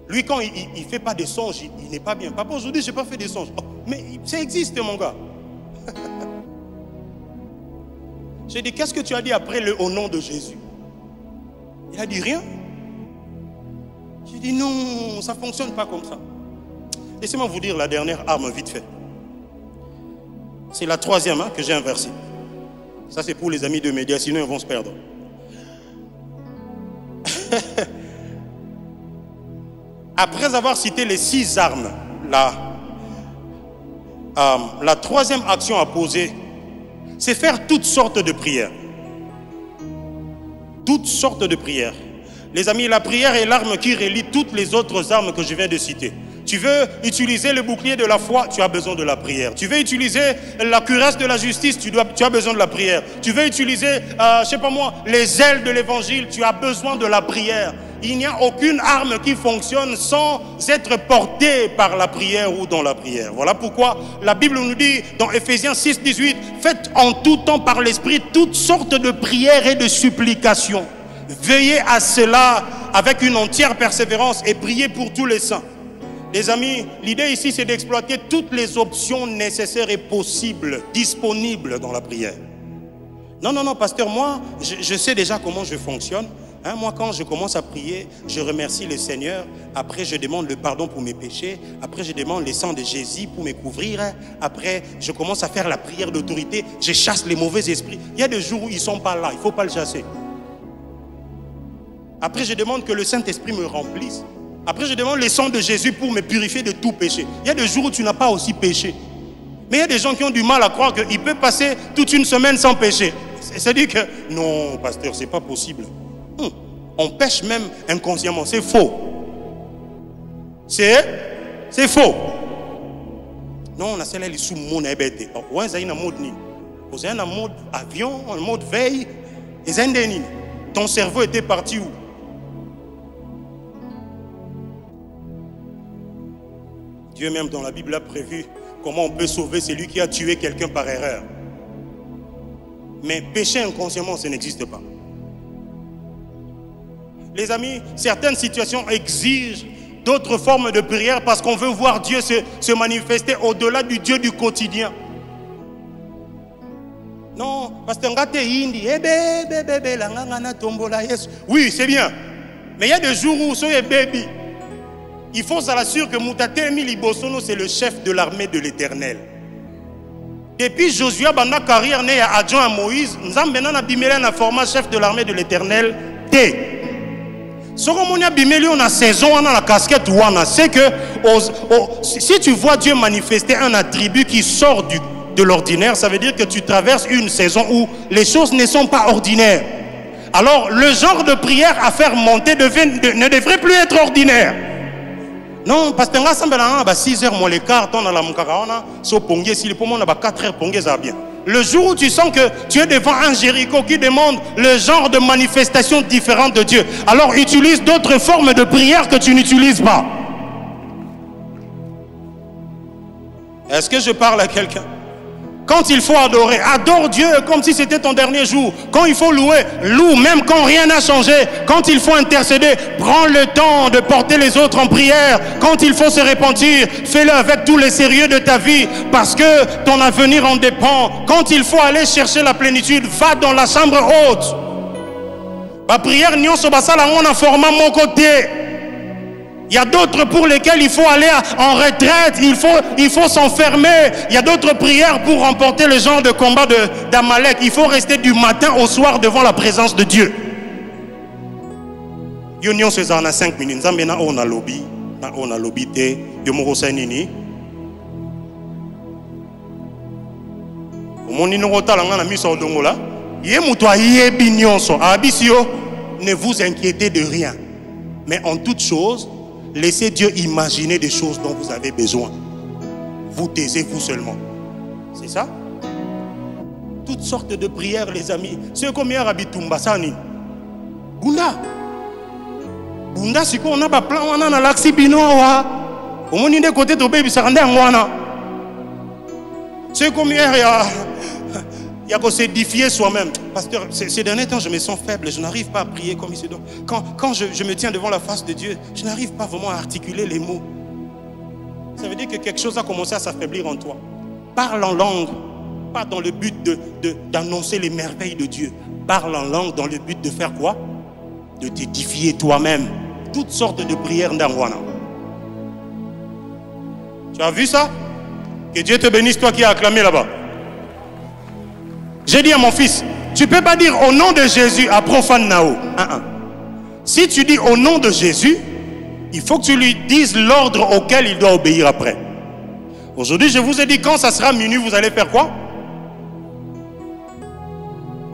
Lui quand il ne fait pas de songes, il n'est pas bien. Papa aujourd'hui je n'ai pas fait de songes. Oh, mais ça existe mon gars. J'ai dit, qu'est-ce que tu as dit après le au nom de Jésus? Il a dit rien. J'ai dit non, ça ne fonctionne pas comme ça. Laissez-moi vous dire la dernière arme vite fait. C'est la troisième que j'ai inversée. Ça c'est pour les amis de médias, sinon ils vont se perdre. Après avoir cité les 6 armes, la troisième action à poser, c'est faire toutes sortes de prières. Toutes sortes de prières. Les amis, la prière est l'arme qui relie toutes les autres armes que je viens de citer. Tu veux utiliser le bouclier de la foi, tu as besoin de la prière. Tu veux utiliser la cuirasse de la justice, tu as besoin de la prière. Tu veux utiliser, je sais pas moi, les ailes de l'évangile, tu as besoin de la prière. Il n'y a aucune arme qui fonctionne sans être portée par la prière ou dans la prière. Voilà pourquoi la Bible nous dit dans Ephésiens 6, 18, faites en tout temps par l'Esprit toutes sortes de prières et de supplications. Veillez à cela avec une entière persévérance et priez pour tous les saints. Les amis, l'idée ici c'est d'exploiter toutes les options nécessaires et possibles, disponibles dans la prière. Non, non, non, pasteur, moi, je sais déjà comment je fonctionne. Hein, moi, quand je commence à prier, je remercie le Seigneur. Après, je demande le pardon pour mes péchés. Après, je demande le sang de Jésus pour me couvrir. Après, je commence à faire la prière d'autorité. Je chasse les mauvais esprits. Il y a des jours où ils ne sont pas là. Il ne faut pas le chasser. Après, je demande que le Saint-Esprit me remplisse. Après, je demande le sang de Jésus pour me purifier de tout péché. Il y a des jours où tu n'as pas aussi péché. Mais il y a des gens qui ont du mal à croire qu'ils peuvent passer toute une semaine sans péché. C'est-à-dire que, non, pasteur, ce n'est pas possible. On pêche même inconsciemment. C'est faux. C'est faux. Non, on a celle-là, sous mon ébêté. On a un mode ni. On a un mode avion, un mode veille. Et ton cerveau était parti où? Dieu même dans la Bible a prévu comment on peut sauver celui qui a tué quelqu'un par erreur. Mais pécher inconsciemment, ça n'existe pas. Les amis, certaines situations exigent d'autres formes de prière parce qu'on veut voir Dieu se manifester au-delà du Dieu du quotidien. Non, parce que oui, c'est bien. Mais il y a des jours où c'est baby. Il faut s'assurer que Moutate Emili Bosono, c'est le chef de l'armée de l'Éternel. Depuis Josué, banda carrière né à adjoint à Moïse, nous avons maintenant bimélé un format chef de l'armée de l'Éternel. Ce qu'on a bimélé on a saison, on a la casquette ou on a, c'est que si tu vois Dieu manifester un attribut qui sort de l'ordinaire, ça veut dire que tu traverses une saison où les choses ne sont pas ordinaires. Alors le genre de prière à faire monter ne devrait plus être ordinaire. Non, parce que nga sambela ba 6h moins les quarts, on a la mukakaona, so pongé si le poumon na ba 4h pongé ça bien. Le jour où tu sens que tu es devant un Jéricho qui demande le genre de manifestation différente de Dieu, alors utilise d'autres formes de prière que tu n'utilises pas. Est-ce que je parle à quelqu'un? Quand il faut adorer, adore Dieu comme si c'était ton dernier jour. Quand il faut louer, loue même quand rien n'a changé. Quand il faut intercéder, prends le temps de porter les autres en prière. Quand il faut se repentir, fais-le avec tout le sérieux de ta vie parce que ton avenir en dépend. Quand il faut aller chercher la plénitude, va dans la chambre haute. La prière, on a formé mon côté. Il y a d'autres pour lesquels il faut aller en retraite, il faut s'enfermer. Il y a d'autres prières pour remporter le genre de combat d'Amalek. Il faut rester du matin au soir devant la présence de Dieu. Union c'est en 5 minutes. On a lobby, on a lobby te. Yomoro Sainini. Mon inogota langa mis au dongola. Yemutwa yebinionso. Abisio, ne vous inquiétez de rien. Mais en toute chose, laissez Dieu imaginer des choses dont vous avez besoin. Vous taisez-vous seulement. C'est ça? Toutes sortes de prières, les amis. C'est comme hier à Bitumba, Sani. Bunda. Bunda, c'est qu'on a pas plan, on a l'axi binoa. Au moins, il y a des côtés de baby, ça rend un. C'est comme hier, il y a qu'à s'édifier soi-même. Pasteur, ces derniers temps, je me sens faible. Je n'arrive pas à prier comme il se doit. Quand je me tiens devant la face de Dieu, je n'arrive pas vraiment à articuler les mots. Ça veut dire que quelque chose a commencé à s'affaiblir en toi. Parle en langue, pas dans le but d'annoncer les merveilles de Dieu. Parle en langue dans le but de faire quoi? De t'édifier toi-même. Toutes sortes de prières d'Angwana. Tu as vu ça? Que Dieu te bénisse, toi qui as acclamé là-bas. J'ai dit à mon fils, tu ne peux pas dire au nom de Jésus à profane Nao. Si tu dis au nom de Jésus, il faut que tu lui dises l'ordre auquel il doit obéir après. Aujourd'hui, je vous ai dit, quand ça sera minuit, vous allez faire quoi?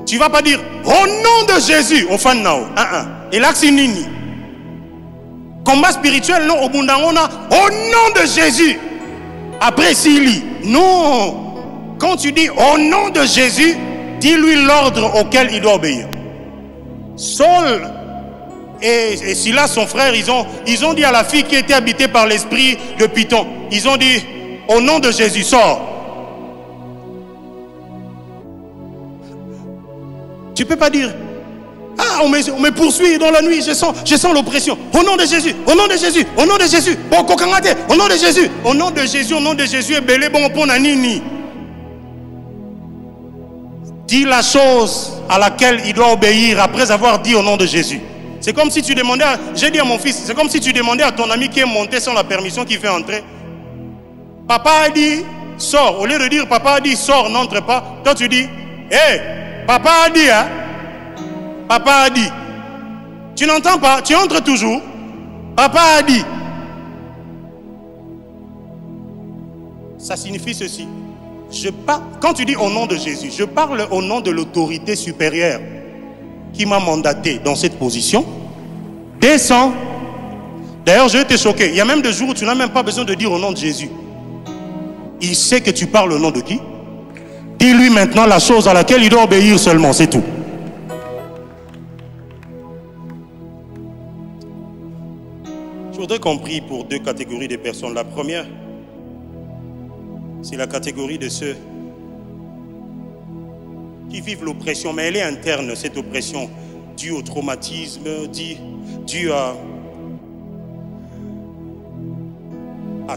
Tu ne vas pas dire au nom de Jésus, au fan Nao. Et là, c'est nini. Combat spirituel, non, au Bundangona, au nom de Jésus. Après, s'il lit. Non. Quand tu dis au nom de Jésus, dis-lui l'ordre auquel il doit obéir. Saul et Silas, son frère, ils ont dit à la fille qui était habitée par l'esprit de Python, ils ont dit au nom de Jésus, sors. Tu ne peux pas dire on me poursuit dans la nuit, je sens l'oppression. Au nom de Jésus, au nom de Jésus, au nom de Jésus. Bon, au nom de Jésus, au nom de Jésus, au nom de Jésus, belé bon pour nani. Dis la chose à laquelle il doit obéir après avoir dit au nom de Jésus. C'est comme si tu demandais, j'ai dit à mon fils, c'est comme si tu demandais à ton ami qui est monté sans la permission, qui fait entrer. Papa a dit, sors. Au lieu de dire, papa a dit, sors, n'entre pas. Toi tu dis, hé, papa a dit, hein. Papa a dit. Tu n'entends pas, tu entres toujours. Papa a dit. Ça signifie ceci. Quand tu dis au nom de Jésus, je parle au nom de l'autorité supérieure qui m'a mandaté dans cette position. Descends. D'ailleurs, je vais te choquer. Il y a même des jours où tu n'as même pas besoin de dire au nom de Jésus. Il sait que tu parles au nom de qui? Dis-lui maintenant la chose à laquelle il doit obéir seulement, c'est tout. Je voudrais qu'on prie pour deux catégories de personnes. La première, c'est la catégorie de ceux qui vivent l'oppression, mais elle est interne, cette oppression, due au traumatisme, due à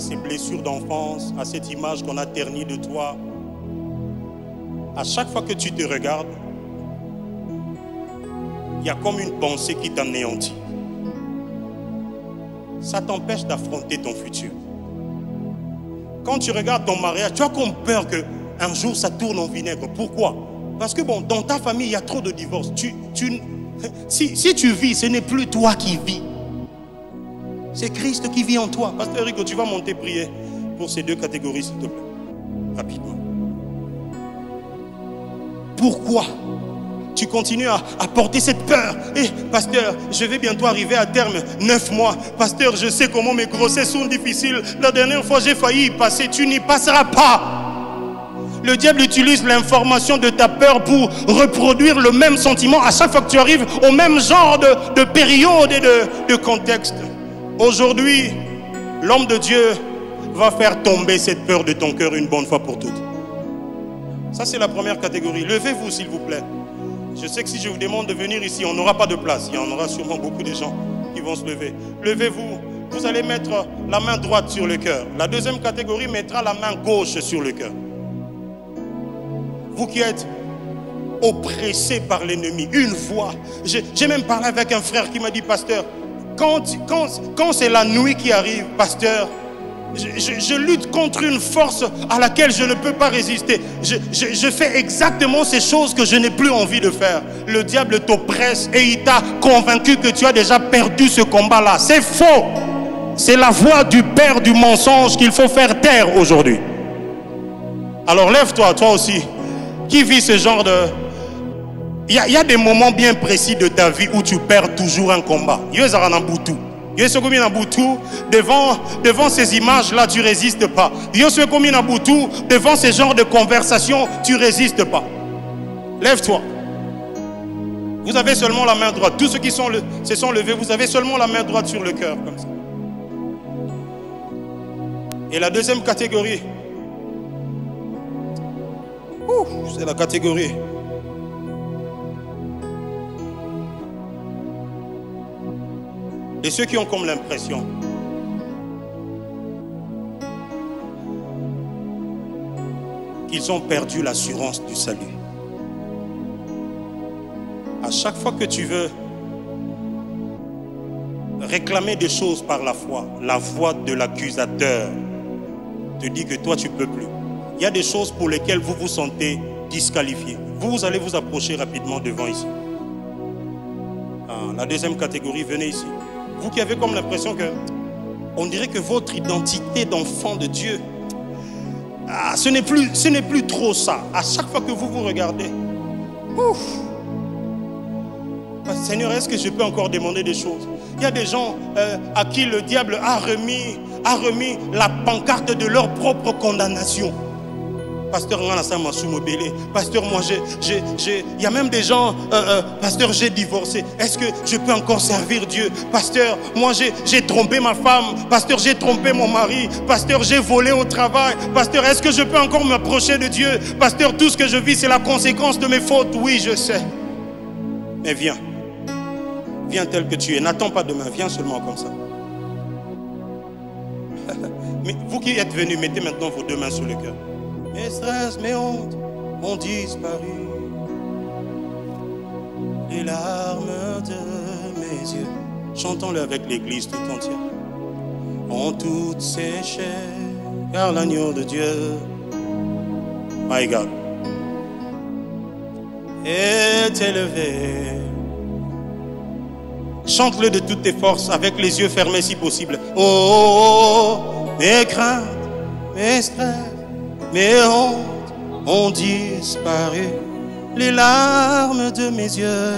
ces blessures d'enfance, à cette image qu'on a ternie de toi. À chaque fois que tu te regardes, il y a comme une pensée qui t'anéantit. Ça t'empêche d'affronter ton futur. Quand tu regardes ton mariage, tu as comme peur qu'un jour ça tourne en vinaigre. Pourquoi? Parce que bon, dans ta famille, il y a trop de divorces. Si tu vis, ce n'est plus toi qui vis. C'est Christ qui vit en toi. Pasteur Rico, tu vas monter prier pour ces deux catégories, s'il te plaît. Rapidement. Pourquoi tu continues à porter cette peur. Et pasteur, je vais bientôt arriver à terme, 9 mois. Pasteur, je sais comment mes grossesses sont difficiles. La dernière fois, j'ai failli y passer. Tu n'y passeras pas. Le diable utilise l'information de ta peur pour reproduire le même sentiment à chaque fois que tu arrives au même genre de période et de contexte. Aujourd'hui, l'homme de Dieu va faire tomber cette peur de ton cœur une bonne fois pour toutes. Ça, c'est la première catégorie. Levez-vous, s'il vous plaît. Je sais que si je vous demande de venir ici, on n'aura pas de place. Il y en aura sûrement beaucoup de gens qui vont se lever. Levez-vous. Vous allez mettre la main droite sur le cœur. La deuxième catégorie mettra la main gauche sur le cœur. Vous qui êtes oppressés par l'ennemi, une fois. J'ai même parlé avec un frère qui m'a dit, pasteur, quand c'est la nuit qui arrive, pasteur, je lutte contre une force à laquelle je ne peux pas résister. Je fais exactement ces choses que je n'ai plus envie de faire. Le diable t'oppresse et il t'a convaincu que tu as déjà perdu ce combat-là. C'est faux. C'est la voix du père du mensonge qu'il faut faire taire aujourd'hui. Alors lève-toi, toi aussi, qui vit ce genre de... Il y a des moments bien précis de ta vie où tu perds toujours un combat. Devant ces images-là, tu ne résistes pas. Devant ce genre de conversation, tu ne résistes pas. Lève-toi. Vous avez seulement la main droite. Tous ceux qui se sont levés, vous avez seulement la main droite sur le cœur, comme ça. Et la deuxième catégorie, c'est la catégorie de ceux qui ont comme l'impression qu'ils ont perdu l'assurance du salut. À chaque fois que tu veux réclamer des choses par la foi, la voix de l'accusateur te dit que toi tu ne peux plus. Il y a des choses pour lesquelles vous vous sentez disqualifié. Vous allez vous approcher rapidement devant ici. La deuxième catégorie, venez ici. Vous qui avez comme l'impression que on dirait que votre identité d'enfant de Dieu, ce n'est plus trop ça. À chaque fois que vous vous regardez, Seigneur, est-ce que je peux encore demander des choses? Il y a des gens à qui le diable a remis la pancarte de leur propre condamnation. Pasteur, pasteur, moi, il y a même des gens, pasteur, j'ai divorcé. Est-ce que je peux encore servir Dieu? Pasteur, moi, j'ai trompé ma femme. Pasteur, j'ai trompé mon mari. Pasteur, j'ai volé au travail. Pasteur, est-ce que je peux encore m'approcher de Dieu? Pasteur, tout ce que je vis, c'est la conséquence de mes fautes. Oui, je sais. Mais viens. Viens tel que tu es. N'attends pas demain. Viens seulement comme ça. Mais vous qui êtes venus, mettez maintenant vos deux mains sur le cœur. Mes stress, mes hontes ont disparu. Les larmes de mes yeux, chantons-le avec l'église tout entière, ont toutes séché, car l'agneau de Dieu, my God, est élevé. Chante-le de toutes tes forces, avec les yeux fermés si possible. Oh, mes craintes, mes stress, mes hontes ont disparu, les larmes de mes yeux